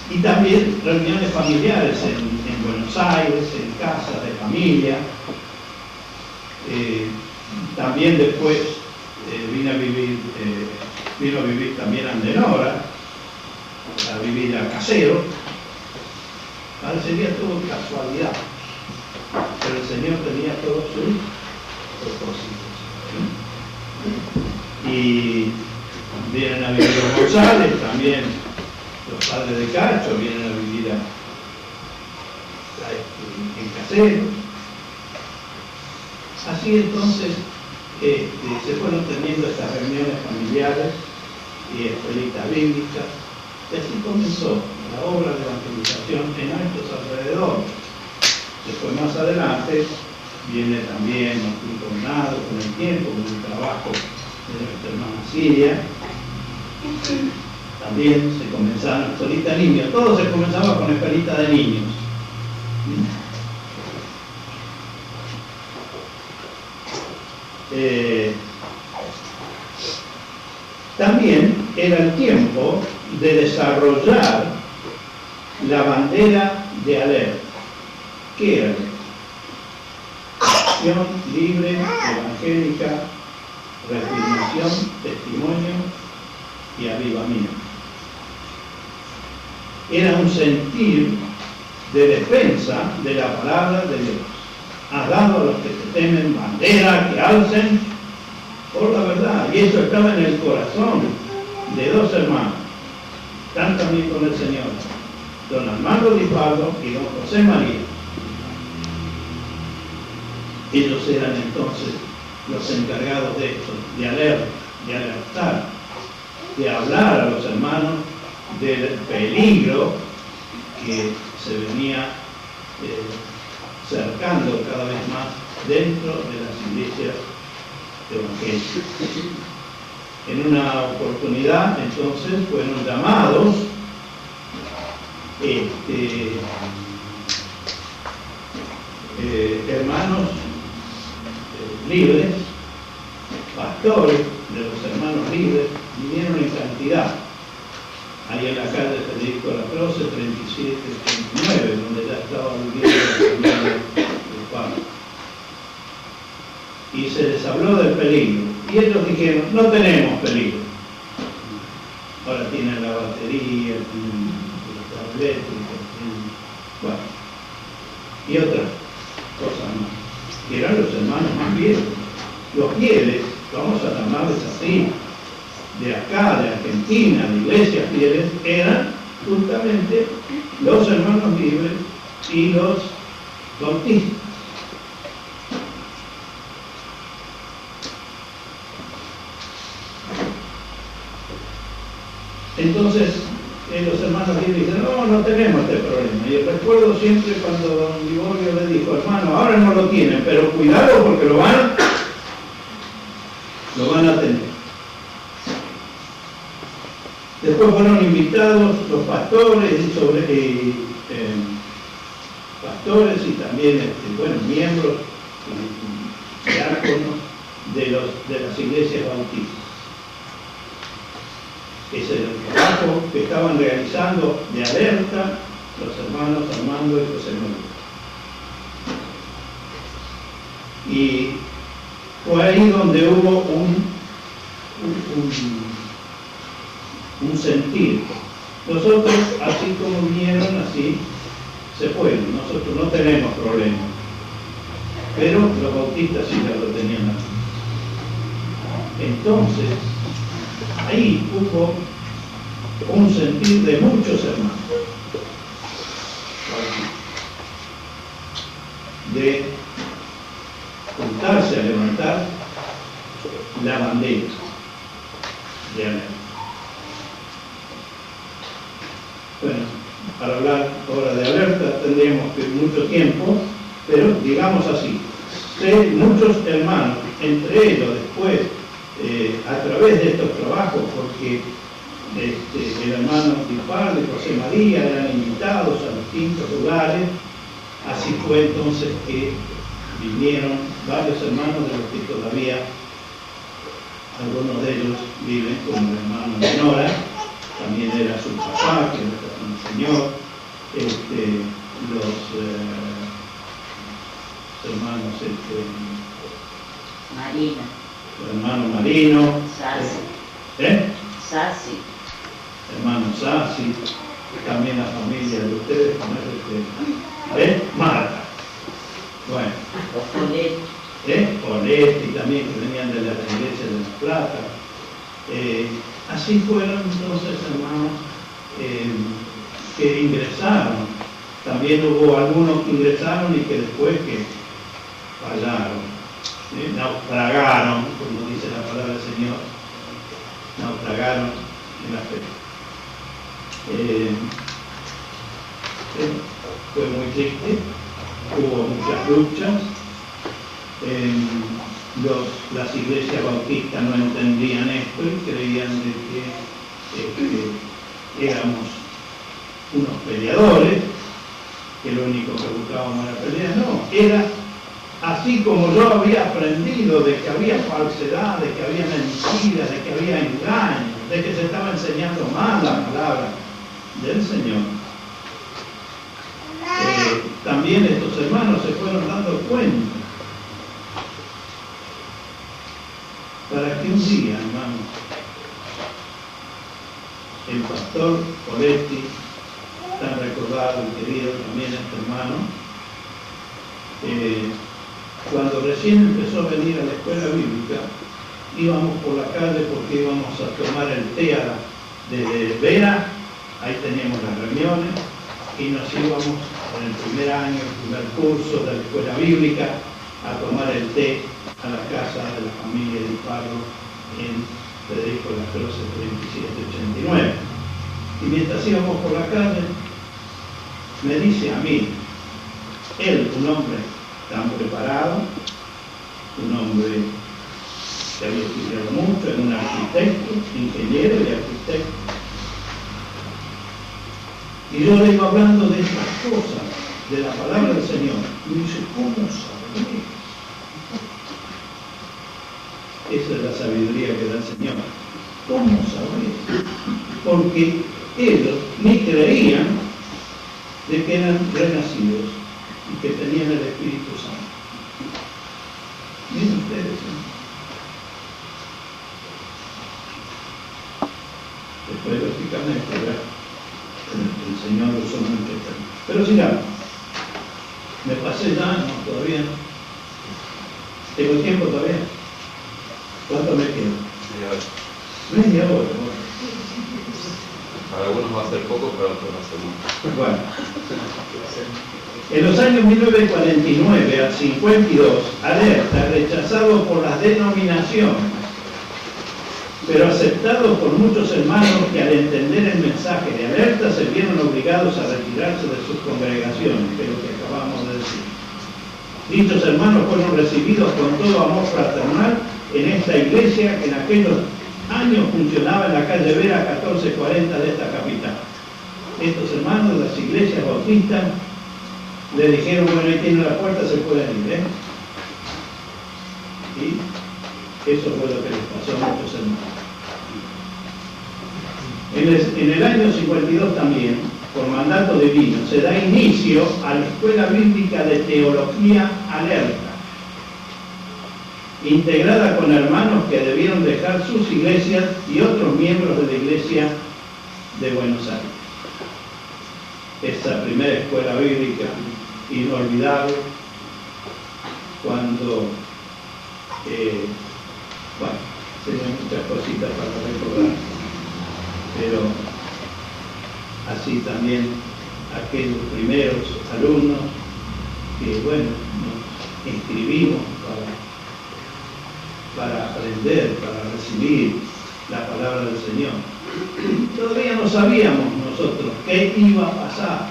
S1: Y también reuniones familiares en Buenos Aires, en casas de familia. También después vino a vivir también Andenora, a vivir a Casero. Parecería todo casualidad, pero el Señor tenía todos sus propósitos. Y vienen a vivir los González, también los padres de Cacho vienen a vivir en Casero. Así entonces se fueron teniendo estas reuniones familiares y escuelitas bíblicas, y así comenzó la obra de evangelización en estos alrededores. Después, más adelante, viene también impugnado con el tiempo, con el trabajo de nuestra hermana Siria. También se comenzaron, escuelita de niños, todo se comenzaba con escuelita de niños. También era el tiempo de desarrollar la bandera de Aleph. ¿Qué era? Acción libre, evangélica, reafirmación, testimonio y avivamiento. Era un sentir de defensa de la palabra de Dios. Has dado a los que te temen bandera que alcen por la verdad. Y eso estaba en el corazón de dos hermanos. Están también con el Señor. Don Armando Di Pardo y don José María. Ellos eran entonces los encargados de esto, de alertar, de hablar a los hermanos del peligro que se venía cercando cada vez más dentro de las iglesias evangélicas. En una oportunidad, entonces, fueron llamados hermanos libres, pastores de los hermanos libres, vinieron en cantidad. Ahí en la calle Federico Lacroze, 37-39, donde ya estaba viviendo el hermano de Pablo. Y se les habló del peligro. Y ellos dijeron, no tenemos peligro. Ahora tienen la batería, tienen la tableta, bueno, y otras cosas más. Que eran los hermanos más viejos. Los fieles, vamos a llamarles así, de acá, de Argentina, de iglesias fieles, eran justamente los hermanos libres y los bautistas. Entonces, los hermanos libres dicen, no tenemos este problema. Y recuerdo siempre cuando don Liborio le dijo, hermano, ahora no lo tienen, pero cuidado porque lo van a tener. Después fueron invitados los pastores pastores y también miembros diáconos de las iglesias bautistas. Ese era el trabajo que estaban realizando de alerta los hermanos Armando y José María. Y fue ahí donde hubo un sentir. Nosotros, así como vinieron, así se fueron. Nosotros no tenemos problema. Pero los bautistas sí ya lo tenían aquí. Entonces, ahí hubo un sentir de muchos hermanos de juntarse a levantar la bandera de alerta. Bueno, para hablar ahora de alerta tendríamos mucho tiempo, pero digamos así, muchos hermanos, entre ellos después, a través de estos trabajos, porque el hermano Di Pardo y José María eran invitados a distintos lugares, así fue entonces que vinieron varios hermanos de los que todavía algunos de ellos viven, como el hermano de Nora, también era su papá, que era un señor, los hermanos
S2: Marina.
S1: El hermano Marino,
S2: Sassi.
S1: Hermano Sassi, también la familia de ustedes, ¿cómo es Marta. Bueno. Poletti también, que venían de la iglesia de La Plata. Así fueron entonces hermanos que ingresaron. También hubo algunos que ingresaron y que después que fallaron. Naufragaron, como dice la palabra del Señor, naufragaron en la fe. Fue muy triste, hubo muchas luchas. Las iglesias bautistas no entendían esto y creían de que éramos unos peleadores, que lo único que buscábamos era pelear. No, era así como yo había aprendido de que había falsedad, de que había mentiras, de que había engaño, de que se estaba enseñando mal la palabra del Señor. También estos hermanos se fueron dando cuenta para que un día, hermano, el pastor Poletti, tan recordado y querido también este hermano, cuando recién empezó a venir a la escuela bíblica, íbamos por la calle porque íbamos a tomar el té desde Vera, ahí teníamos las reuniones, y nos íbamos en el primer año, el primer curso de la escuela bíblica, a tomar el té a la casa de la familia Di Pardo en Federico Lacroze 3789. Y mientras íbamos por la calle, me dice a mí, él, un hombre tan preparado, un hombre que había estudiado mucho, era un arquitecto, ingeniero y arquitecto. Y yo le iba hablando de estas cosas, de la palabra del Señor. Y me dice, ¿cómo sabés? Esa es la sabiduría que da el Señor. ¿Cómo sabés? Porque ellos ni creían de que eran renacidos y que tenían el Espíritu Santo. Miren ustedes, después lógicamente, ¿verdad? El Señor usó mucho tiempo. Pero sigamos. Me pasé ya, no, todavía no. ¿Tengo tiempo todavía? ¿Cuánto me queda? Media hora.
S3: Para algunos va a ser poco, para otros va a ser mucho.
S1: Bueno. En los años 1949 al 52, Alerta, rechazado por las denominaciones, pero aceptado por muchos hermanos que al entender el mensaje de Alerta se vieron obligados a retirarse de sus congregaciones, que es lo que acabamos de decir. Dichos hermanos fueron recibidos con todo amor fraternal en esta iglesia que en aquellos años funcionaba en la calle Vera 1440 de esta capital. Estos hermanos de las iglesias bautistas le dijeron, bueno, ahí tiene la puerta, se pueden ir, Y eso fue lo que les pasó a muchos hermanos. En el año 52 también, por mandato divino, se da inicio a la Escuela Bíblica de Teología Alerta, integrada con hermanos que debieron dejar sus iglesias y otros miembros de la Iglesia de Buenos Aires. Esta primera escuela bíblica inolvidable, cuando bueno, tenía muchas cositas para recordar, pero así también aquellos primeros alumnos que, bueno, nos inscribimos para aprender, para recibir la palabra del Señor. Todavía no sabíamos nosotros qué iba a pasar,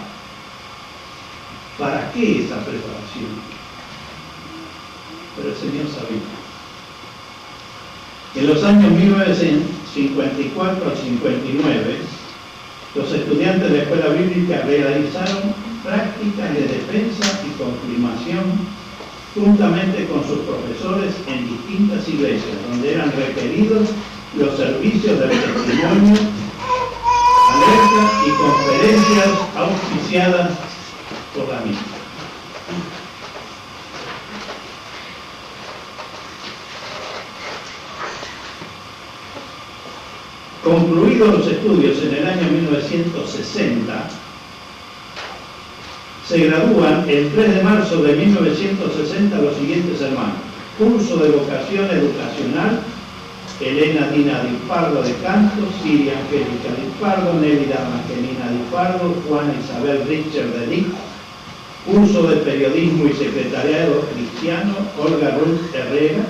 S1: para qué esa preparación, pero el Señor sabía. En los años 1954 al 59, los estudiantes de la escuela bíblica realizaron prácticas de defensa y confirmación juntamente con sus profesores en distintas iglesias, donde eran requeridos los servicios del testimonio, alerta y conferencias auspiciadas por la misma. Concluidos los estudios en el año 1960, se gradúan el 3 de marzo de 1960 los siguientes hermanos: curso de vocación educacional, Elena Dina Di Pardo de canto, Siria Angélica Di Pardo, Nélida Angelina Di Pardo, Juana Isabel Richard de Lic, curso de periodismo y secretariado cristiano, Olga Ruth Herrera,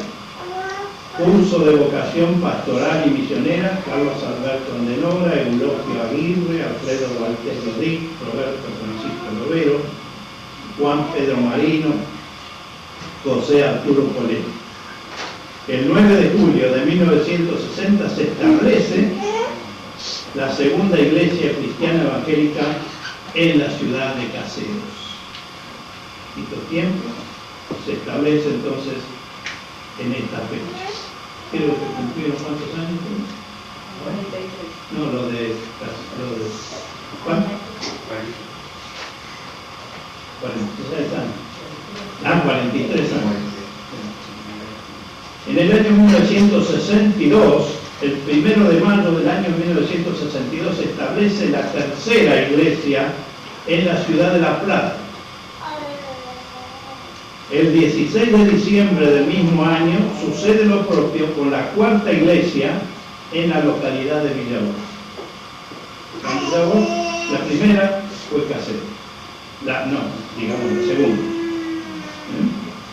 S1: curso de vocación pastoral y misionera, Carlos Alberto Andenora, Eulogio Aguirre, Alfredo Gualtieri Rick, Roberto Francisco Lovero, Juan Pedro Marino, José Arturo Polé. El 9 de julio de 1960 se establece la segunda iglesia cristiana evangélica en la ciudad de Caseros. Quito tiempo, se establece entonces en esta fecha. Creo que cumplieron cuántos años.
S4: 46.
S1: No, lo de ¿cuánto? 46 años. 43 años. En el año 1962, el 1 de mayo del año 1962, se establece la tercera iglesia en la ciudad de La Plata. El 16 de diciembre del mismo año sucede lo propio con la cuarta iglesia en la localidad de Villavoz. En Villavoz, la primera fue Caseros. La segunda.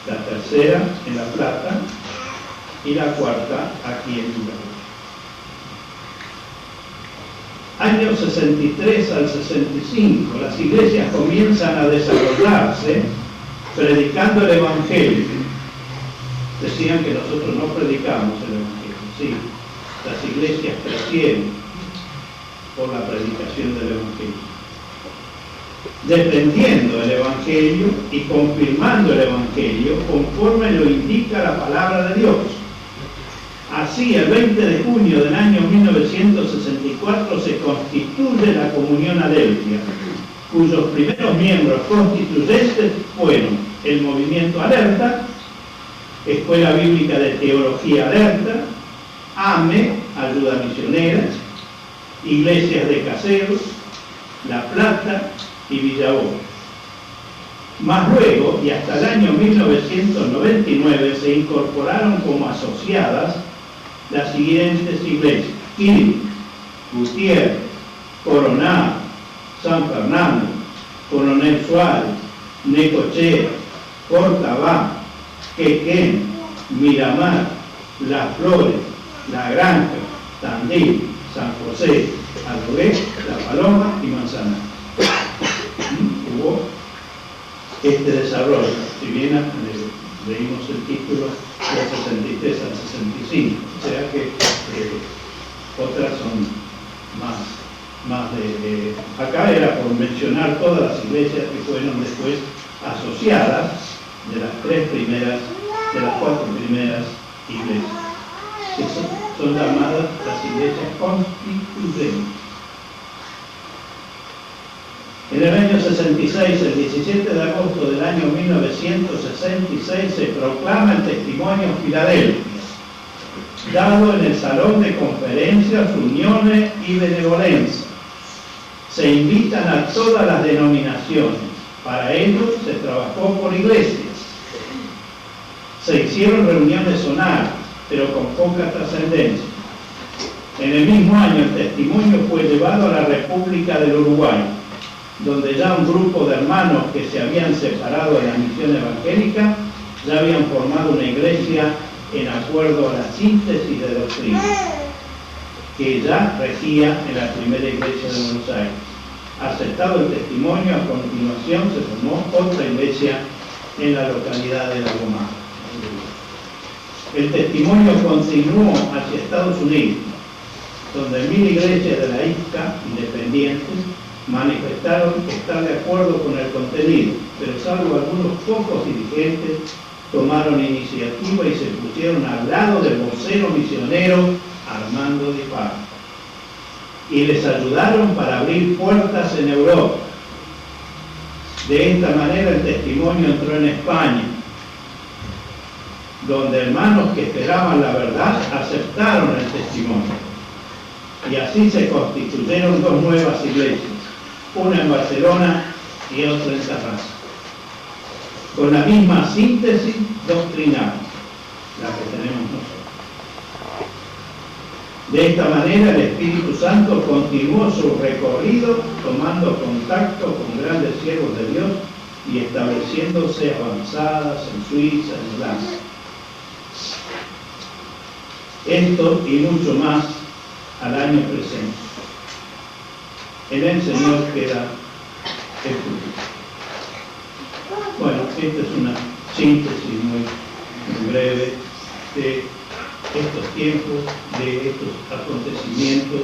S1: La tercera en La Plata y la cuarta aquí en Villavoz. Años 63 al 65, las iglesias comienzan a desarrollarse predicando el Evangelio. Decían que nosotros no predicamos el Evangelio. Sí, las iglesias crecieron por la predicación del Evangelio, defendiendo el Evangelio y confirmando el Evangelio conforme lo indica la palabra de Dios. Así, el 20 de junio del año 1964 se constituye la Comunión Adelphia, cuyos primeros miembros constituyentes fueron el Movimiento Alerta, Escuela Bíblica de Teología Alerta, AME, Ayuda Misionera, Iglesias de Caseros, La Plata y Villavoz. Más luego, y hasta el año 1999, se incorporaron como asociadas las siguientes iglesias: Quilmes, Gutiérrez, Coronado, San Fernando, Coronel Suárez, Necochea, Cortabá, Quequén, Miramar, Las Flores, La Granja, Tandil, San José, Adrogué, La Paloma y Manzanares. Hubo este desarrollo, si bien leímos el título del 63 al 65, o sea que otras son más de acá era por mencionar todas las iglesias que fueron después asociadas de las 4 primeras iglesias, que son llamadas las iglesias constituyentes. En el año 66, el 17 de agosto del año 1966, se proclama el Testimonio Filadelfia, dado en el Salón de Conferencias, Uniones y Benevolencia. Se invitan a todas las denominaciones. Para ello se trabajó por iglesias. Se hicieron reuniones zonales, pero con poca trascendencia. En el mismo año, el testimonio fue llevado a la República del Uruguay, donde ya un grupo de hermanos que se habían separado de la misión evangélica ya habían formado una iglesia en acuerdo a la síntesis de doctrina que ya regía en la primera iglesia de Buenos Aires. Aceptado el testimonio, a continuación se formó otra iglesia en la localidad de La Gomara. El testimonio continuó hacia Estados Unidos, donde 1000 iglesias de la ISCA independientes manifestaron estar de acuerdo con el contenido, pero salvo algunos pocos dirigentes tomaron iniciativa y se pusieron al lado del vocero misionero Armando Di Parra y les ayudaron para abrir puertas en Europa. De esta manera el testimonio entró en España, donde hermanos que esperaban la verdad aceptaron el testimonio, y así se constituyeron 2 nuevas iglesias, una en Barcelona y otra en Tarrasa, con la misma síntesis doctrinal, la que tenemos nosotros. De esta manera el Espíritu Santo continuó su recorrido tomando contacto con grandes siervos de Dios y estableciéndose avanzadas en Suiza, en Francia. Esto y mucho más al año presente. En el Señor queda el fruto. Bueno, esta es una síntesis muy breve de estos tiempos, de estos acontecimientos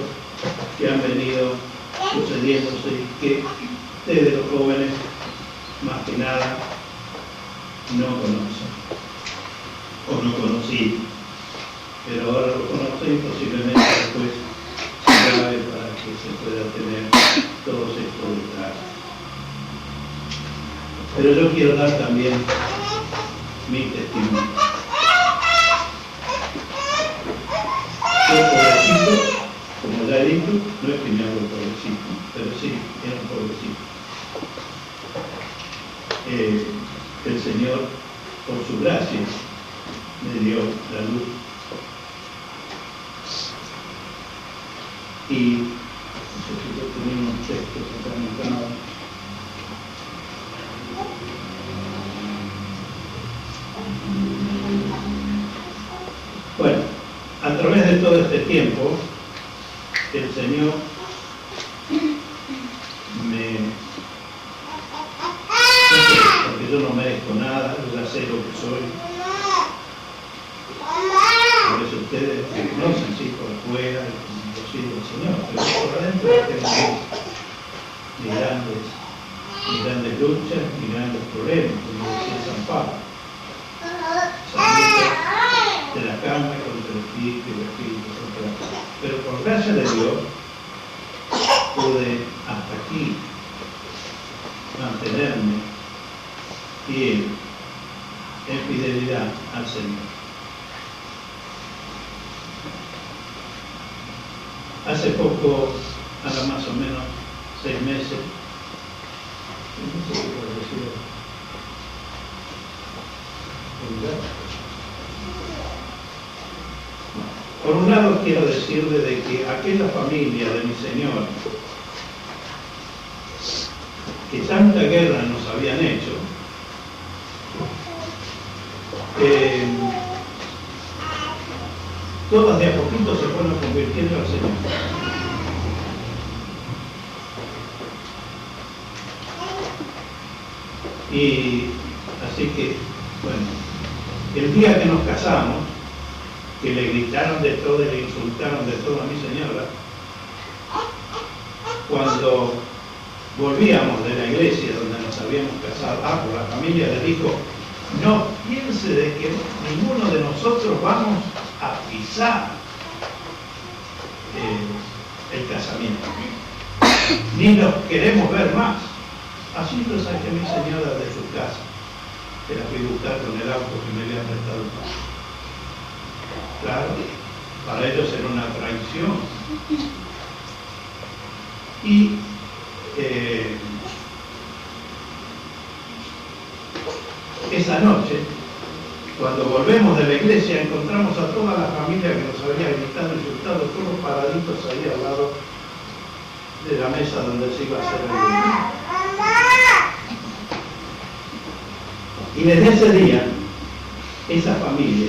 S1: que han venido sucediéndose y que ustedes los jóvenes más que nada no conocen o no conocían, pero ahora lo conocen y posiblemente después se grabe para que se pueda tener todos estos detalles. Pero yo quiero dar también mi testimonio. Yo pobrecito, como ya he dicho, no es que me hago pobrecito, pero sí, era un pobrecito. El Señor, por su gracia, me dio la luz. Y necesito tener unos textos acá anotados. Bueno, a través de todo este tiempo, el Señor porque yo no merezco nada, yo ya sé lo que soy. Por eso ustedes me conocen, sí, por afuera, y como yo sigo el Señor, pero por adentro tengo mis grandes luchas, mis grandes problemas, como decía San Pablo. Salir de la carne contra el espíritu y el espíritu contra la carne. Pero por gracia de Dios pude hasta aquí mantenerme fiel en fidelidad al Señor. Hace poco, ahora más o menos 6 meses, no sé qué puedo decir. Por un lado quiero decirle de que aquella familia de mi Señor, que tanta guerra nos habían hecho, todas de a poquito se fueron convirtiendo al Señor. Y así que, bueno, el día que nos casamos, que le gritaron de todo y le insultaron de todo a mi señora, cuando volvíamos de la iglesia donde nos habíamos casado, por la familia le dijo, no piense de que ninguno de nosotros vamos a pisar el casamiento, ni los queremos ver más. Así lo saqué a mi señora de su casa, que la fui a buscar con el auto que me había prestado el padre. Claro, para ellos era una traición. Y esa noche, cuando volvemos de la iglesia, encontramos a toda la familia que nos había gritado y insultado, todos paraditos ahí al lado de la mesa donde se iba a hacer el reunión. Y desde ese día, esa familia,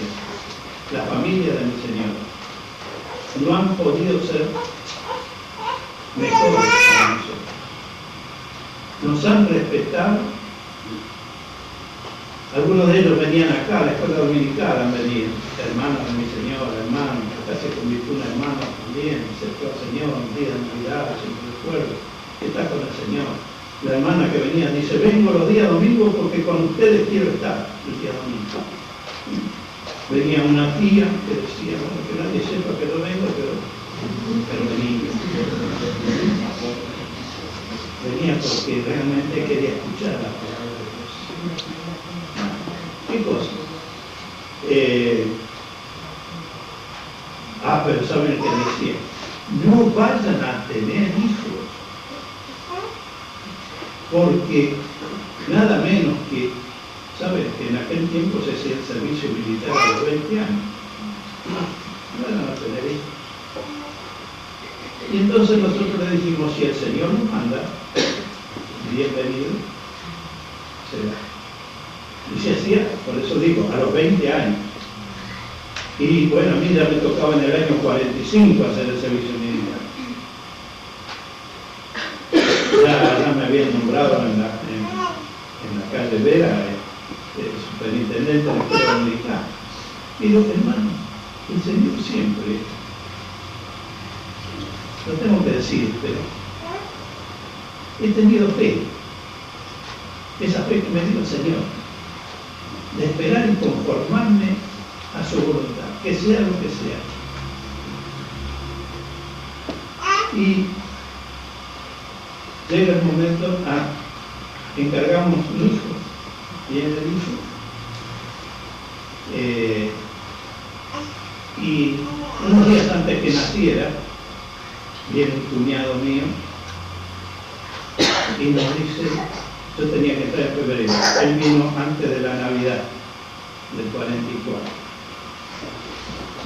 S1: la familia de mi Señor, no han podido ser mejores para nosotros. Nos han respetado. Algunos de ellos venían acá, a la escuela dominical han venido, hermanos de mi Señor, hermanos, acá se convirtió un hermano también, aceptó al Señor, un día de Navidad, siempre recuerdo, que está con el Señor. La hermana que venía dice, vengo los días domingos porque con ustedes quiero estar el día domingo. Venía una tía que decía, bueno, que nadie sepa que yo vengo, pero venía. Venía porque realmente quería escuchar la palabra de Dios. ¿Qué cosa? Pero ¿saben qué decía? No vayan a tener hijos, porque nada menos que, ¿saben? En aquel tiempo se hacía el servicio militar a los 20 años. No vayan a tener hijos. Y entonces nosotros le dijimos, si el Señor nos manda, bienvenido será. Y se hacía, por eso digo, a los 20 años. Y bueno, a mí ya me tocaba en el año 45 hacer el servicio militar. Ya me habían nombrado en la la calle Vera, superintendente de la escuela dominical. Digo, hermano, el Señor siempre, lo tengo que decir, pero he tenido fe, esa fe que me dio el Señor, de esperar y conformarme a su voluntad, que sea lo que sea. Y llega el momento encargamos un hijo, viene el hijo, y unos días antes que naciera, viene un cuñado mío y nos dice, yo tenía que entrar en febrero, él vino antes de la Navidad del 44.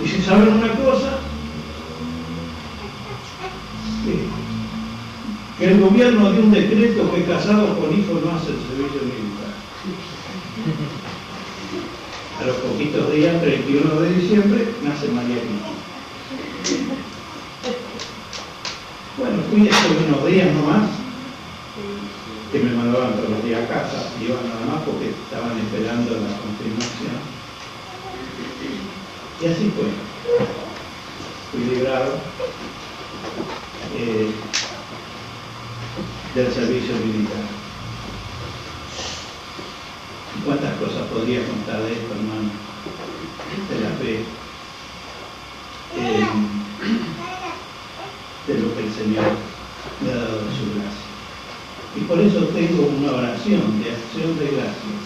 S1: Dice, ¿saben una cosa? Que el gobierno dio un decreto que casados con hijos no hacen servicio militar. A los poquitos días, 31 de diciembre, nace María Cristina. Bueno, fui hace unos días nomás, que me mandaban todos los días a casa, iban nada más porque estaban esperando la confirmación. Y así fue. Fui librado del servicio militar. ¿Y cuántas cosas podría contar de esto, hermano? De la fe, de lo que el Señor me ha dado de su gracia. Y por eso tengo una oración de acción de gracias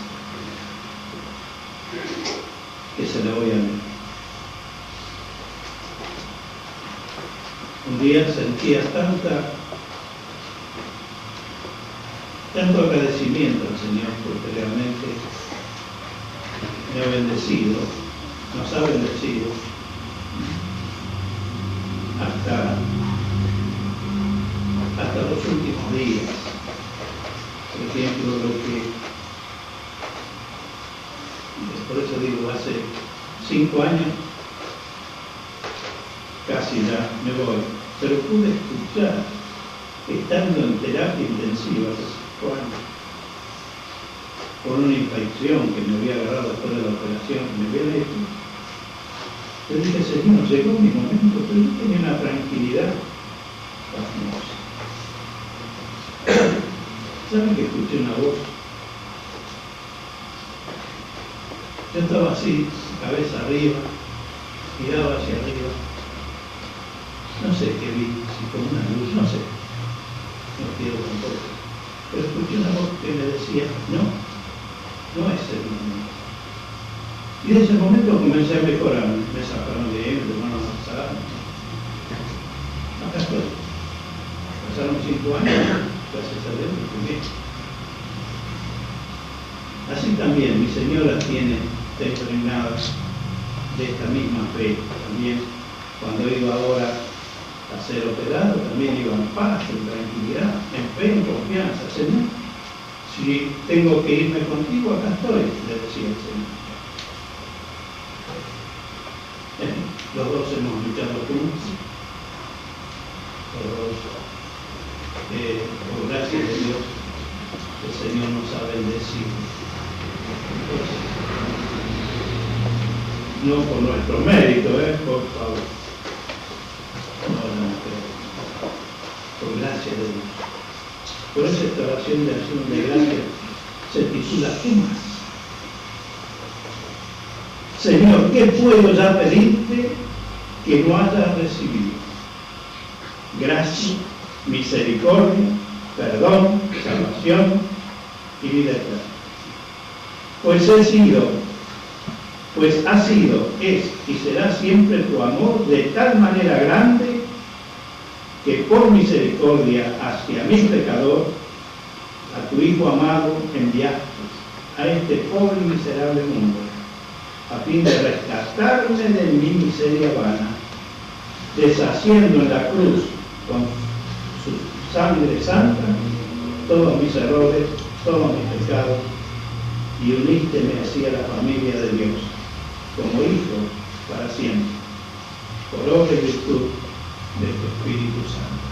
S1: que se la voy a leer. Un día sentía tanto agradecimiento al Señor porque realmente me ha bendecido, nos ha bendecido hasta los últimos días. Por ejemplo, por eso digo, hace 5 años casi ya me voy, pero pude escuchar, estando en terapia intensiva hace 5 años, por una infección que me había agarrado después de la operación que me había hecho. Yo dije, Señor, llegó mi momento, pero yo tenía una tranquilidad pasmosa. ¿Saben que escuché una voz? Yo estaba así, cabeza arriba, miraba hacia arriba. No sé qué vi, si con una luz, no sé. No quiero tampoco. Pero escuché una voz que me decía, no es el momento. Y en ese momento comencé a mejorar. Me sacaron de él, de mano avanzada. Acá estoy. Pasaron 5 años, gracias a Dios, me fui bien. Así también mi señora está impregnada de esta misma fe. También cuando iba ahora a ser operado, también iba en paz, en tranquilidad, en fe, en confianza. Señor, si tengo que irme contigo, acá estoy, le decía el Señor. Los dos hemos luchado juntos, los dos, por gracia de Dios, el Señor nos ha bendecido. Entonces, no por nuestro mérito, por favor. No, por gracia de Dios. Por eso esta oración de acción de gracia se titula ¿qué más? Señor, ¿qué puedo ya pedirte que no haya recibido? Gracia, misericordia, perdón, salvación y vida eterna. Pues ha sido, es y será siempre tu amor de tal manera grande que por misericordia hacia mi pecador, a tu Hijo amado enviaste a este pobre y miserable mundo, a fin de rescatarme de mi miseria vana, deshaciendo en la cruz con su sangre santa todos mis errores, todos mis pecados, y unísteme así a la familia de Dios, como hijo para siempre, por obra y virtud de tu Espíritu Santo.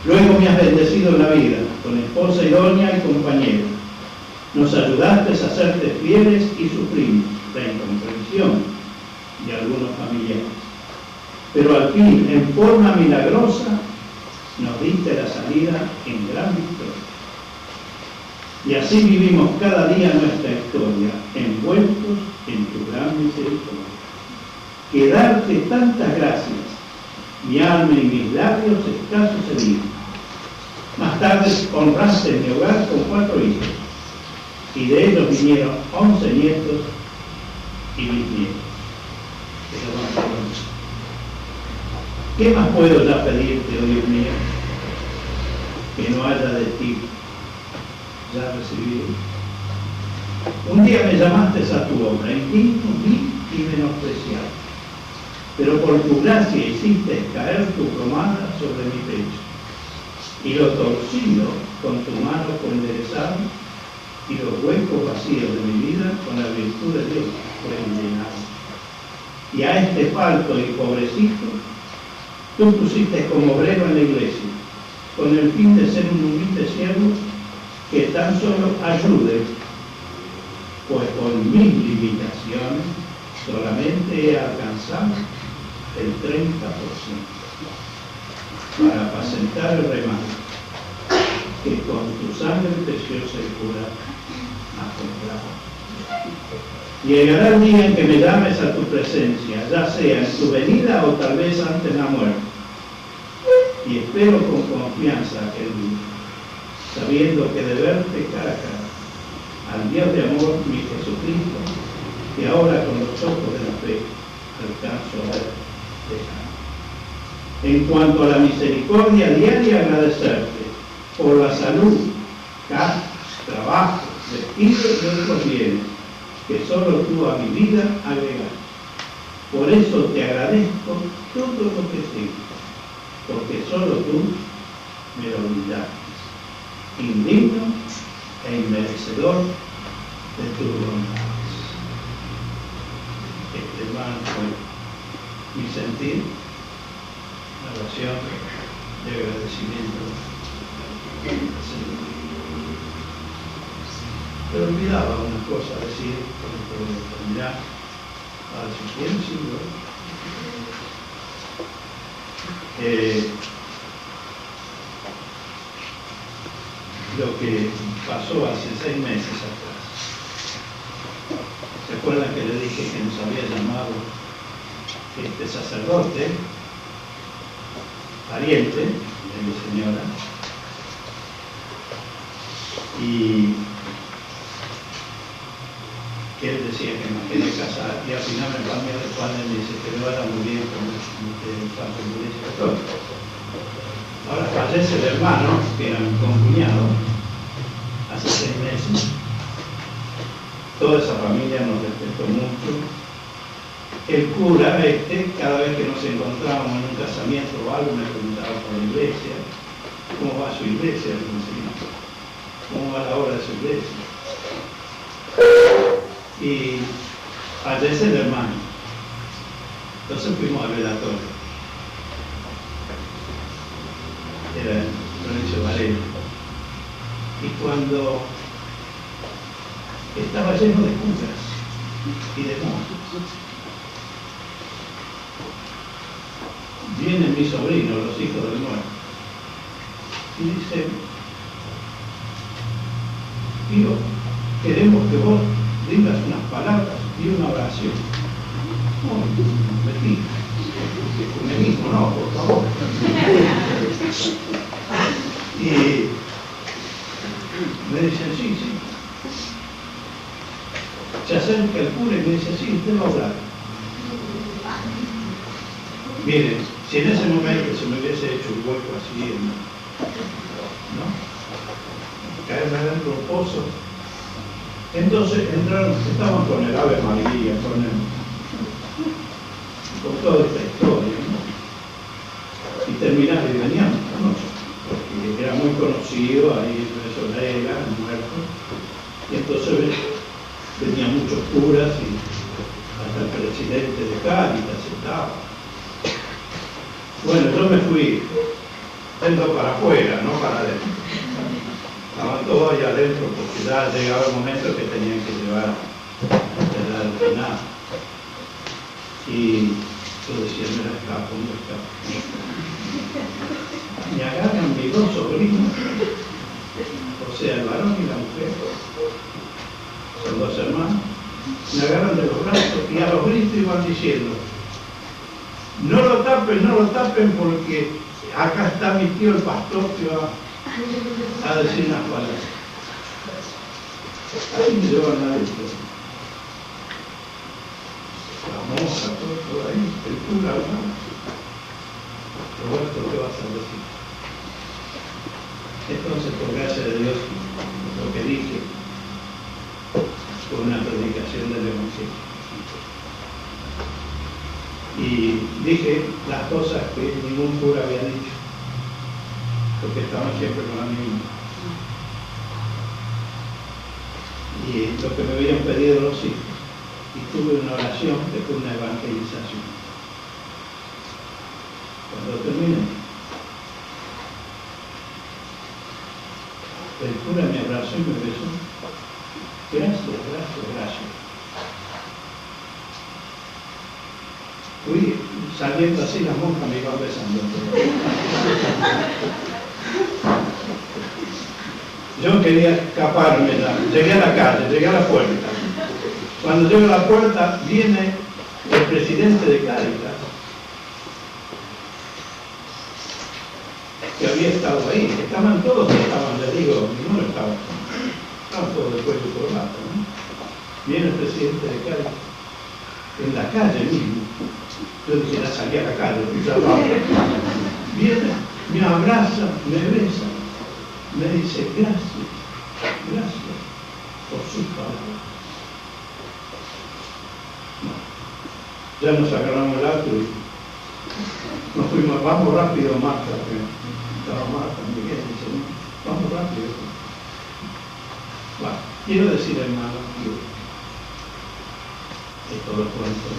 S1: Luego me has bendecido en la vida, con esposa idónea y compañera, Nos ayudaste a serte fieles y suprimir la incomprensión de algunos familiares. Pero al fin, en forma milagrosa, nos diste la salida en gran victoria. Y así vivimos cada día nuestra historia, envueltos en tu gran misericordia. Que darte tantas gracias, mi alma y mis labios escasos se digan. Más tarde honraste mi hogar con 4 hijos, y de ellos vinieron 11 nietos y bisnietos. ¿Qué más puedo ya pedirte, oh Dios mío, que no haya de ti ya recibido? Un día me llamaste a tu obra, indigno, vil y menospreciado, pero por tu gracia hiciste caer tu plomada sobre mi pecho, y lo torcido con tu mano fue enderezado, y los huecos vacíos de mi vida con la virtud de Dios fueron llenados. Y a este falto y pobrecito, tú pusiste como obrero en la iglesia, con el fin de ser un humilde siervo que tan solo ayude, pues con mis limitaciones solamente he alcanzado el 30% para apacentar el rebaño que con tu sangre preciosa y pura has comprado. Llegará el día en que me llames a tu presencia, ya sea en tu venida o tal vez antes de la muerte. Y espero con confianza aquel día, sabiendo que de verte cara a cara, al Dios de amor, mi Jesucristo, que ahora con los ojos de la fe alcanzo a ver de cara. En cuanto a la misericordia diaria, agradecerte por la salud, casa, trabajo, vestido y otros bienes que solo tú a mi vida agregas. Por eso te agradezco todo lo que tengo, porque solo tú me lo brindaste, indigno e inmerecedor de tus bondades. Este hermano fue mi sentir, una oración de agradecimiento al Señor. Pero olvidaba una cosa a decir, porque terminar a su tiempo, lo que pasó hace 6 meses atrás. ¿Se acuerdan que le dije que nos había llamado este sacerdote, pariente de mi señora, y que él decía que me quería casar, y al final me cambió de cuando él dice que me vaya muy bien con el Santo Iglesia Católica. Ahora fallece el hermano, que era mi concuñado, hace 6 meses. Toda esa familia nos respetó mucho. El cura cada vez que nos encontrábamos en un casamiento o algo, me preguntaba por la iglesia, ¿cómo va su iglesia? ¿Cómo va la obra de su iglesia? Y fallece el hermano. Entonces fuimos al velatorio. Era Lorenzo Varela. Y cuando estaba lleno de curas y de monjes, vienen mis sobrinos, los hijos del muerto, y dicen: tío, queremos que vos digas unas palabras y una oración. No, metí. Ecumenismo, no, por favor. Y me dicen: sí. Se acerca el cura y me dice: sí, usted va a orar. Miren, si en ese momento se me hubiese hecho un hueco así, ¿no? Caerme adentro de un pozo. Entonces entraron, estaban con el Ave María, con toda esta historia, ¿no? Y terminaron y venían esta noche, porque era muy conocido ahí en Venezuela, el muerto, y entonces venían muchos curas y hasta el presidente de Cáritas estaba. Bueno, yo me fui yendo para afuera, no para adentro. estaban todos allá adentro porque ya llegaba el momento que tenían que llevar al final. Y yo decía, mira, escapo, no escapo. Me agarran mis dos sobrinos, o sea, el varón y la mujer, son dos hermanos, me agarran de los brazos y a los gritos iban diciendo, no lo tapen porque acá está mi tío el pastor que va a decir unas palabras. Ahí me llevan adentro. La monja, todo ahí, el cura, ¿no? Roberto, ¿qué vas a decir? Entonces, por gracia de Dios, lo que dije fue una predicación del Evangelio. Y dije las cosas que ningún cura había dicho, porque estaban siempre con la misma. Y lo que me habían pedido los hijos. Y tuve una oración que fue una evangelización. Cuando terminé, el cura me abrazó y me besó. Gracias. Fui saliendo así, las monjas me iban besando. Yo quería escaparme, llegué a la calle, llegué a la puerta. Cuando llego a la puerta, viene el presidente de Cáritas, que había estado ahí. Estaban todos, les digo, ninguno estaba todos de cuello por bajo, ¿no? Viene el presidente de Cáritas, en la calle mismo. Yo dije, ya salí a la calle, viene, me abraza, me besa, me dice, gracias por sus palabras. Ya nos agarramos el auto y nos fuimos, vamos rápido, Marta, que estaba Marta, Miguel, dice, vamos rápido. Bueno, quiero decir, hermano, que todo el cuento,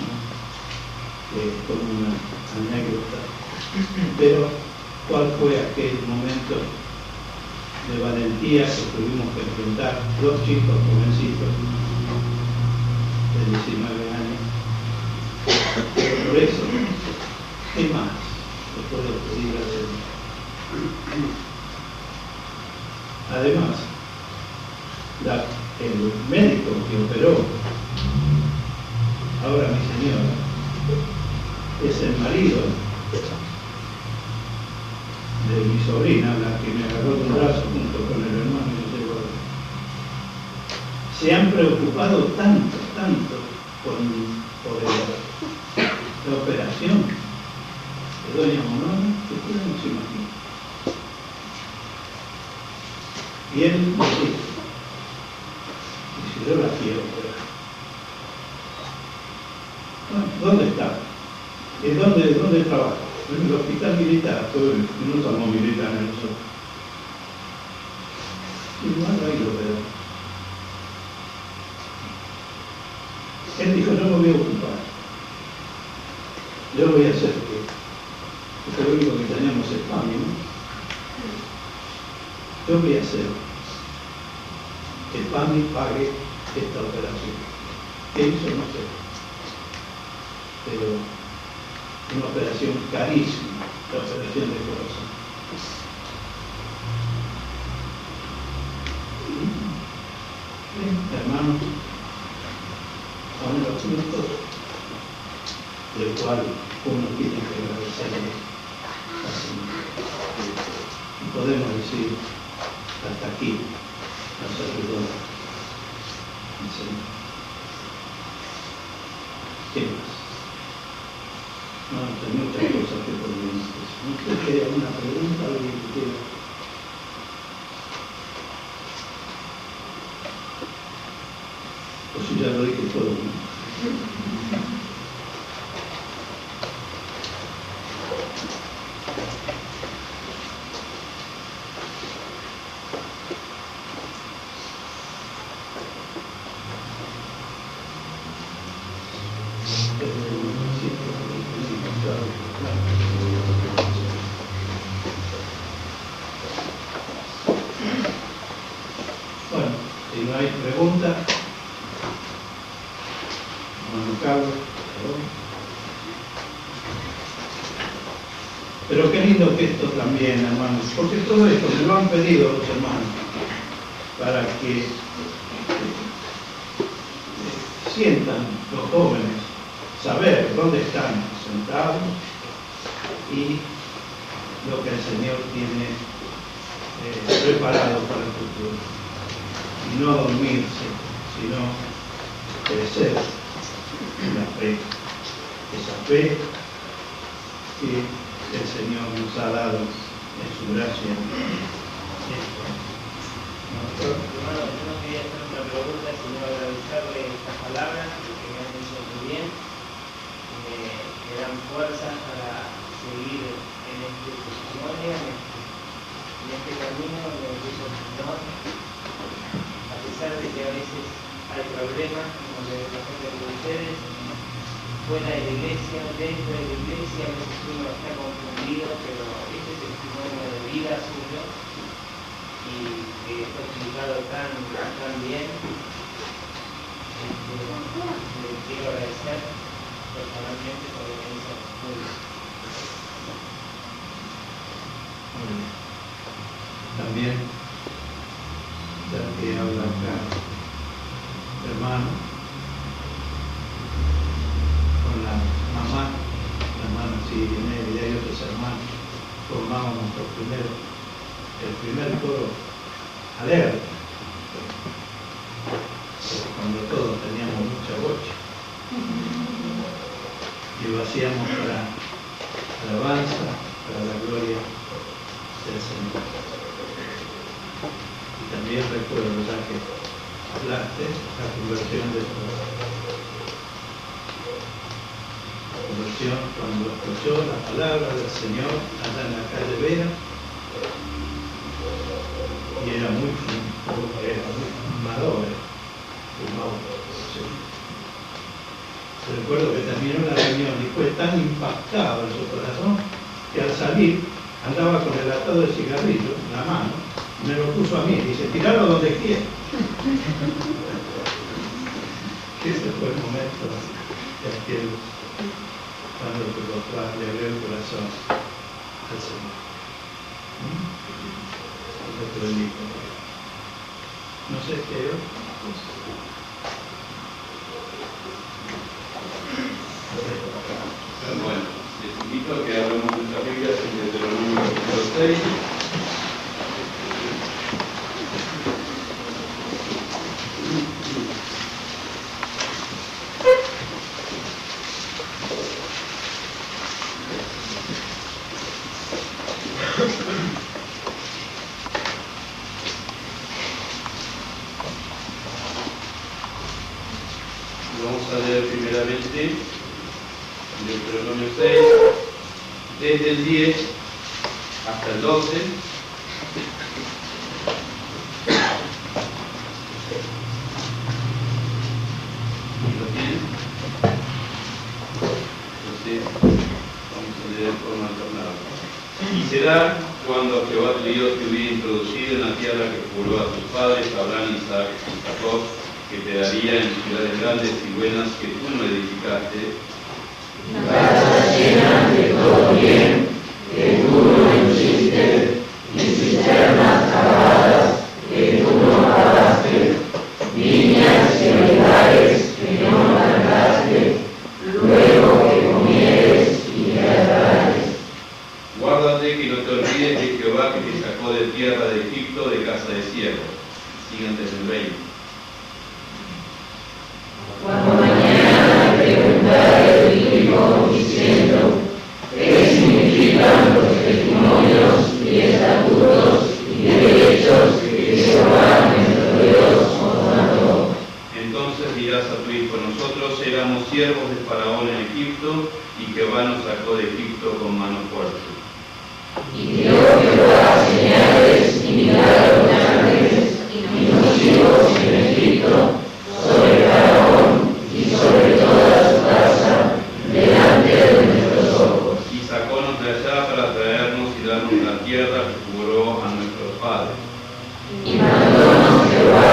S1: ¿no? Que es como una anécdota, pero ¿cuál fue aquel momento de valentía que tuvimos que enfrentar dos chicos jovencitos de 19 años? Pero por eso, ¿qué más le puedo pedir a Dios? Además, el médico que operó ahora mi señora es el marido de mi sobrina, la que me agarró de un brazo junto con el hermano y me llevó. Se han preocupado tanto por la operación de doña Monona que ustedes no se imaginan. Y él me dijo, yo la quiero operar. Bueno, ¿dónde está? ¿Dónde trabaja? En el hospital militar, no somos militares nosotros. Igual ahí lo veo. Él dijo, yo me voy a ocupar. Yo voy a hacer porque lo único que tenemos es pan, ¿no? Yo voy a hacer que PAMI pague esta operación. ¿Qué hizo? No sé. Pero una operación carísima, la operación de corazón. Hermanos, son los puntos del cual uno tiene que agradecerle así. Y podemos decir, hasta aquí nos ayudó el Señor. ¿Qué más? No, hay muchas cosas que podríamos decir. ¿Usted tiene alguna pregunta? ¿Alguien que quiera? Pues si ya lo dije todo, ¿no? Bueno, si no hay preguntas, hermano Carlos, perdón. Pero qué lindo que esto también, hermanos, porque todo esto me lo han pedido los hermanos, para que sientan los jóvenes, saber dónde están sentados y lo que el Señor tiene preparado para el futuro. Y no dormirse, sino crecer en la fe. Esa fe que el Señor nos ha dado en su gracia.
S5: Hermano, yo no quería hacer otra pregunta, sino agradecerle estas palabras, que me han hecho muy bien, me dan fuerzas para seguir en este testimonio, en este camino en el que el Señor, a pesar de que a veces hay problemas, como le presento con ustedes, fuera de la iglesia, dentro de la iglesia, a veces uno está confundido, pero este testimonio de vida suyo, y que fue explicado tan bien, le quiero agradecer personalmente por lo que hizo muy bien.
S1: También, ya que habla acá, hermano, con la mamá, la hermana Sirinel y hay otros hermanos, formábamos el primer coro alerta, cuando todos teníamos mucha bocha, y lo hacíamos para alabanza, para la gloria del Señor. Y también recuerdo, ya que hablaste, la conversión de la conversión cuando escuchó la palabra del Señor allá en la calle Vera, y era muy fumador, sí. Recuerdo que terminó la reunión y fue tan impactado en su corazón que al salir andaba con el atado de cigarrillo en la mano, y me lo puso a mí, dice, tiralo donde quieras. Ese fue el momento de aquel, cuando le abrió el corazón al Señor. Otro bendito. No sé qué hay otra cosa.
S3: Bueno, les invito a que hablemos de nuestras Biblias en Deuteronomio capítulo 6. Vamos a leer primeramente Deuteronomio 6, desde el 10 hasta el 12. ¿Lo tienen? Entonces, vamos a leer de forma alternada. Y será cuando Jehová tu Dios te hubiera introducido en la tierra que juró a tus padres, Abraham, Isaac y Jacob, que te daría en ciudades grandes y buenas que tú no edificaste,
S6: casas llenas de todo bien, que tú no hiciste, y cisternas cavadas, que tú no cavaste, viñas y olivares, que no plantaste, luego que comieres y te hartares.
S3: guárdate que no te olvides de Jehová que te sacó de tierra de Egipto, de casa de siervos. Siguiente del 20.
S6: Cuando mañana preguntaré tu hijo diciendo, ¿qué significan los testimonios y estatutos y derechos que Jehová nuestro Dios nos mandó?
S3: Entonces dirás a tu hijo, nosotros éramos siervos de Faraón en Egipto, y Jehová nos sacó de Egipto con mano fuerte.
S6: Y dio Jehová señales y milagros grandes y nocivos en Egipto, sobre Faraón y sobre toda su casa, delante de nuestros ojos.
S3: Y sacónos de allá para traernos y darnos la tierra que juró a nuestros padres.
S6: Y mandónos Jehová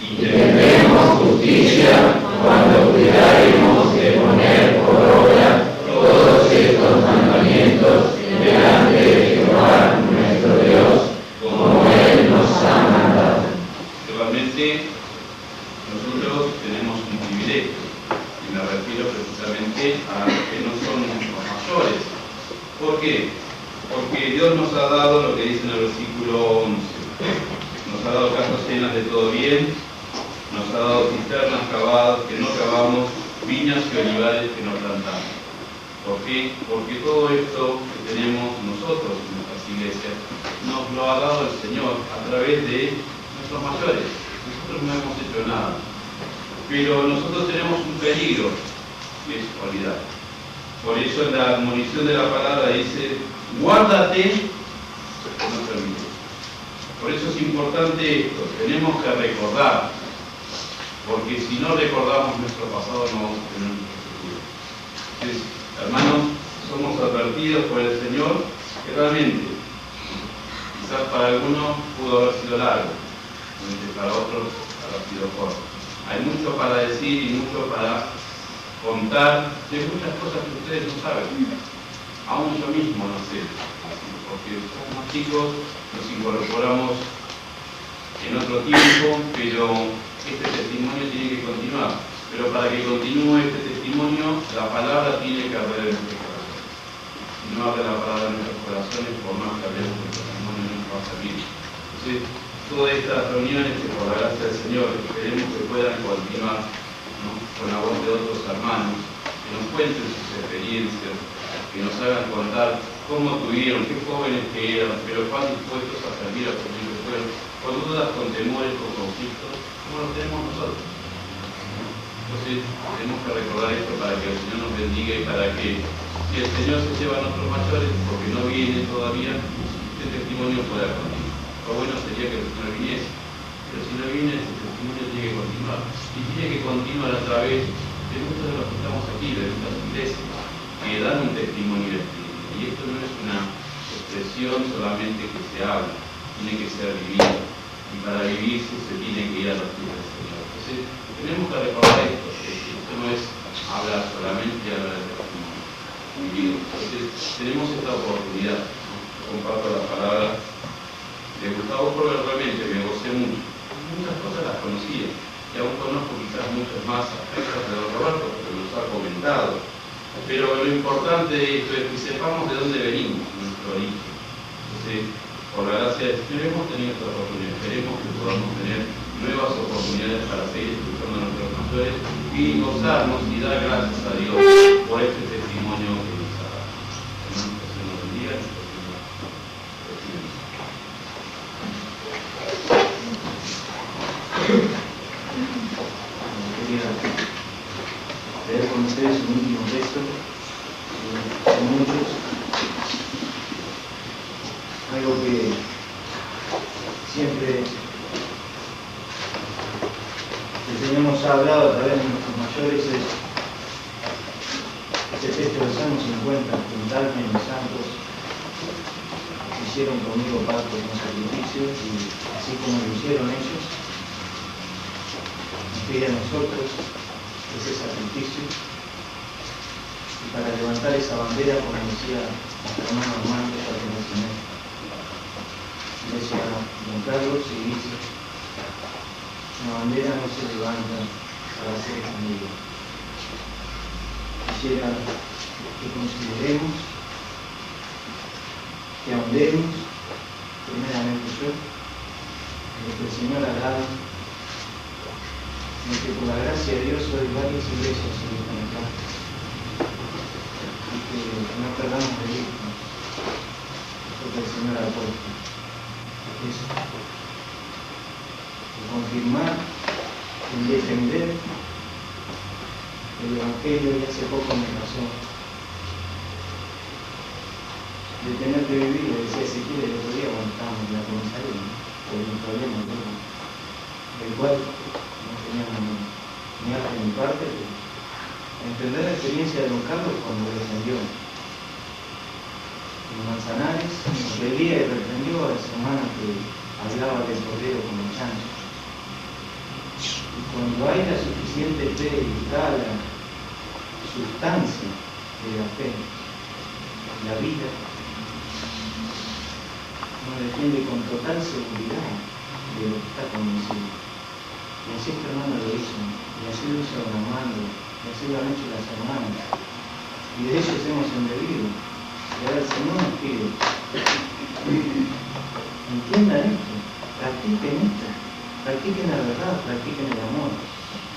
S3: y
S6: tendremos justicia cuando cuidaremos de poner por obra todos estos mandamientos delante de Jehová nuestro Dios, como Él nos ha mandado.
S3: Realmente nosotros tenemos un privilegio, y me refiero precisamente a los que no son nuestros mayores. ¿Por qué? Porque Dios nos ha dado lo que dice en el versículo 11. Nos ha dado casas llenas de todo bien, nos ha dado cisternas cavadas que no cavamos, viñas y olivares que no plantamos. ¿Por qué? Porque todo esto que tenemos nosotros en nuestras iglesias nos lo ha dado el Señor a través de nuestros mayores. Nosotros no hemos hecho nada. Pero nosotros tenemos un peligro, que es olvidar. Por eso en la admonición de la palabra dice, guárdate, no te olvides. Por eso es importante esto, tenemos que recordar, porque si no recordamos nuestro pasado no vamos a tener nuestro futuro. Entonces, hermanos, somos advertidos por el Señor que realmente, quizás para algunos pudo haber sido largo, para otros habrá sido corto. Hay mucho para decir y mucho para contar de muchas cosas que ustedes no saben. Aún yo mismo no sé, porque somos más chicos, nos incorporamos en otro tiempo, pero este testimonio tiene que continuar. Pero para que continúe este testimonio, la palabra tiene que arder en nuestros corazones. Si no abre la palabra en nuestros corazones, por más que hablemos del testimonio, no nos va a servir. Entonces, todas estas reuniones que por la gracia del Señor esperemos que puedan continuar, ¿no?, con la voz de otros hermanos, que nos cuenten sus experiencias, que nos hagan contar cómo tuvieron, qué jóvenes que eran, pero cuán dispuestos a servir al Señor que fueron, con dudas, con temores, con conflictos, como los tenemos nosotros. Entonces tenemos que recordar esto para que el Señor nos bendiga y para que, si el Señor se lleva a nuestros mayores, porque no viene todavía, este testimonio pueda continuar. Lo bueno sería que el Señor viniese, pero si no viene, este testimonio tiene que continuar. Y tiene que continuar a través de muchos de los que estamos aquí, de nuestras iglesias, que dan un testimonio de Espíritu. Y esto no es una expresión solamente que se habla, tiene que ser vivido. Y para vivirse se tiene que ir a los pies del Señor. Entonces, tenemos que recordar esto, que esto no es hablar solamente y hablar de testimonio vivido. Entonces, tenemos esta oportunidad, ¿no? Comparto la palabra de Gustavo porque realmente me gocé mucho. Muchas cosas las conocía, y aún conozco quizás muchos más aspectos de don Roberto, porque nos ha comentado. Pero lo importante de esto es que sepamos de dónde venimos, nuestro origen. Entonces, por la gracia del Señor hemos tenido esta oportunidad. Esperemos que podamos tener nuevas oportunidades para seguir escuchando a nuestros mayores y gozarnos y dar gracias a Dios por este testimonio que nos ha dado. Hermanos, que se nos bendiga y que se nos bendiga.
S7: Quería leer con ustedes un último texto, de muchos, algo que siempre el Señor nos ha hablado a través de nuestros mayores, es ese texto del Salmo 50, juntadme mis santos, hicieron conmigo pacto con sacrificios, y así como lo hicieron ellos, pide a nosotros ese sacrificio, y para levantar esa bandera, como decía nuestro hermano Armando, para que nos tiene. Decía don Carlos y dice, la bandera no se levanta para ser extendida. Quisiera que consideremos, que ahondemos, primeramente yo, en lo que el Señor ha dado, en que por la gracia de Dios hoy varias iglesias se están acá, y que no perdamos de vista lo que el Señor ha puesto. Es confirmar, el defender el Evangelio, y hace poco me pasó de tener que vivir, le decía Ezequiel el otro día cuando estábamos en la comisaría, por un problema del cual no teníamos ni arte ni parte, pero entender la experiencia de don Carlos cuando defendió en Manzanares, reía y reprendió a esa hermana que hablaba del cordero como chancho. hay la suficiente fe y está la sustancia de la fe, la vida, nos defiende con total seguridad de lo que está convencido. Y así este hermano lo hizo, y así lo hizo don Armando, y así lo han hecho las hermanas, y de ellos hemos embebido. Y ahora el Señor nos pide, entiendan esto, practiquen la verdad, practiquen el amor,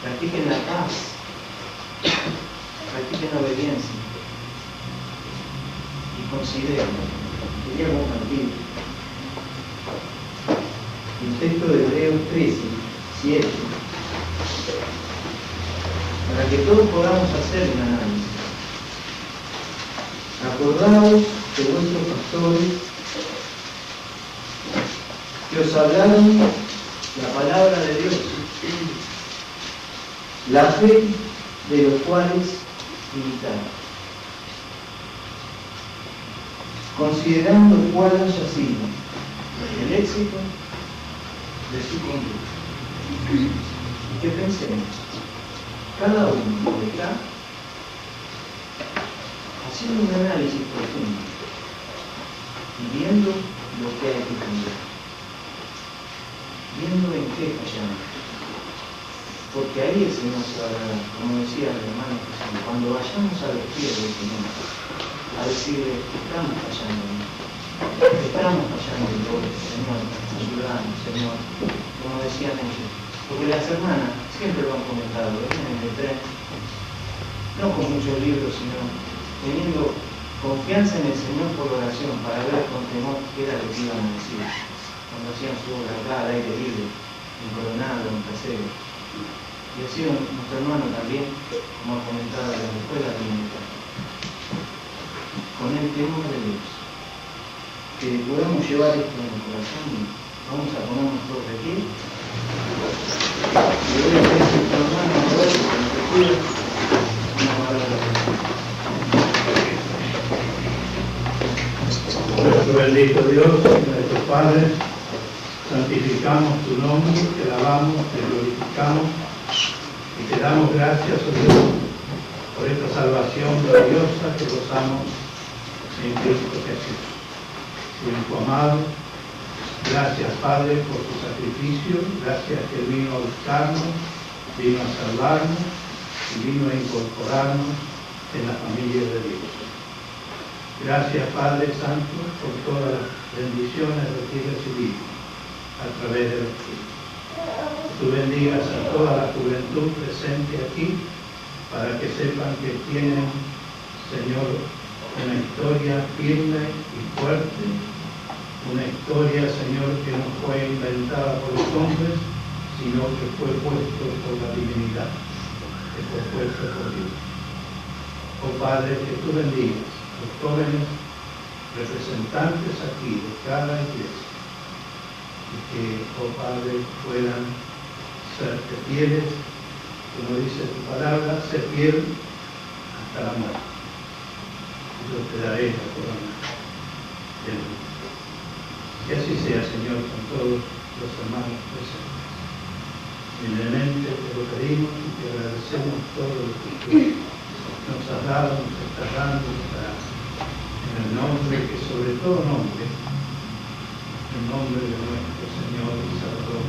S7: practiquen la paz, practiquen la obediencia. Y consideren, quería compartir el texto de Hebreos 13, 7, para que todos podamos hacer un análisis. Acordaos de vuestros pastores que os hablaron la palabra de Dios, la fe de los cuales imitaron, considerando cuál haya sido el éxito de su conducta. Y que pensemos, cada uno está haciendo un análisis profundo y viendo lo que hay que cambiar, viendo en qué fallamos, porque ahí el Señor se va a dar, como decía el hermano Jesús, cuando vayamos a los pies del Señor, a decirle, estamos fallando, Señor, ayúdanos, Señor, como decían ellos, porque las hermanas siempre lo han comentado, venían en el tren, no con muchos libros, sino teniendo confianza en el Señor por oración, para ver con temor qué era lo que iban a decir, cuando hacían su obra acá al aire libre, en Coronado, en Casero. Y así nuestro hermano también, como ha comentado en la escuela bíblica, con el temor de Dios, que podamos llevar esto en el corazón. Vamos a ponernos todos de pie. Y voy a pedir a nuestro hermano Roberto que nos recuerde una palabra de Dios.
S1: Nuestro bendito Dios, nuestro Padre, santificamos tu nombre, te alabamos, te glorificamos y te damos gracias, oh Dios, por esta salvación gloriosa que gozamos en Cristo Jesús. Tu Hijo amado, gracias Padre por tu sacrificio, gracias que vino a buscarnos, vino a salvarnos y vino a incorporarnos en la familia de Dios. Gracias Padre Santo por todas las bendiciones que he recibido a través de los siglos. Tú bendigas a toda la juventud presente aquí para que sepan que tienen, Señor, una historia firme y fuerte, una historia, Señor, que no fue inventada por los hombres, sino que fue puesto por la divinidad, que fue puesto por Dios. Oh Padre, que tú bendigas los jóvenes representantes aquí de cada iglesia y que, oh Padre, puedan ser fieles, como dice tu palabra, ser fiel hasta la muerte. Yo te daré la corona de luz. Que así sea, Señor, con todos los hermanos presentes. Humildemente te lo pedimos y te agradecemos todo lo que tú nos has dado, nos estás dando, en el nombre que sobre todo nombre, el nombre de nuestro Señor y Salvador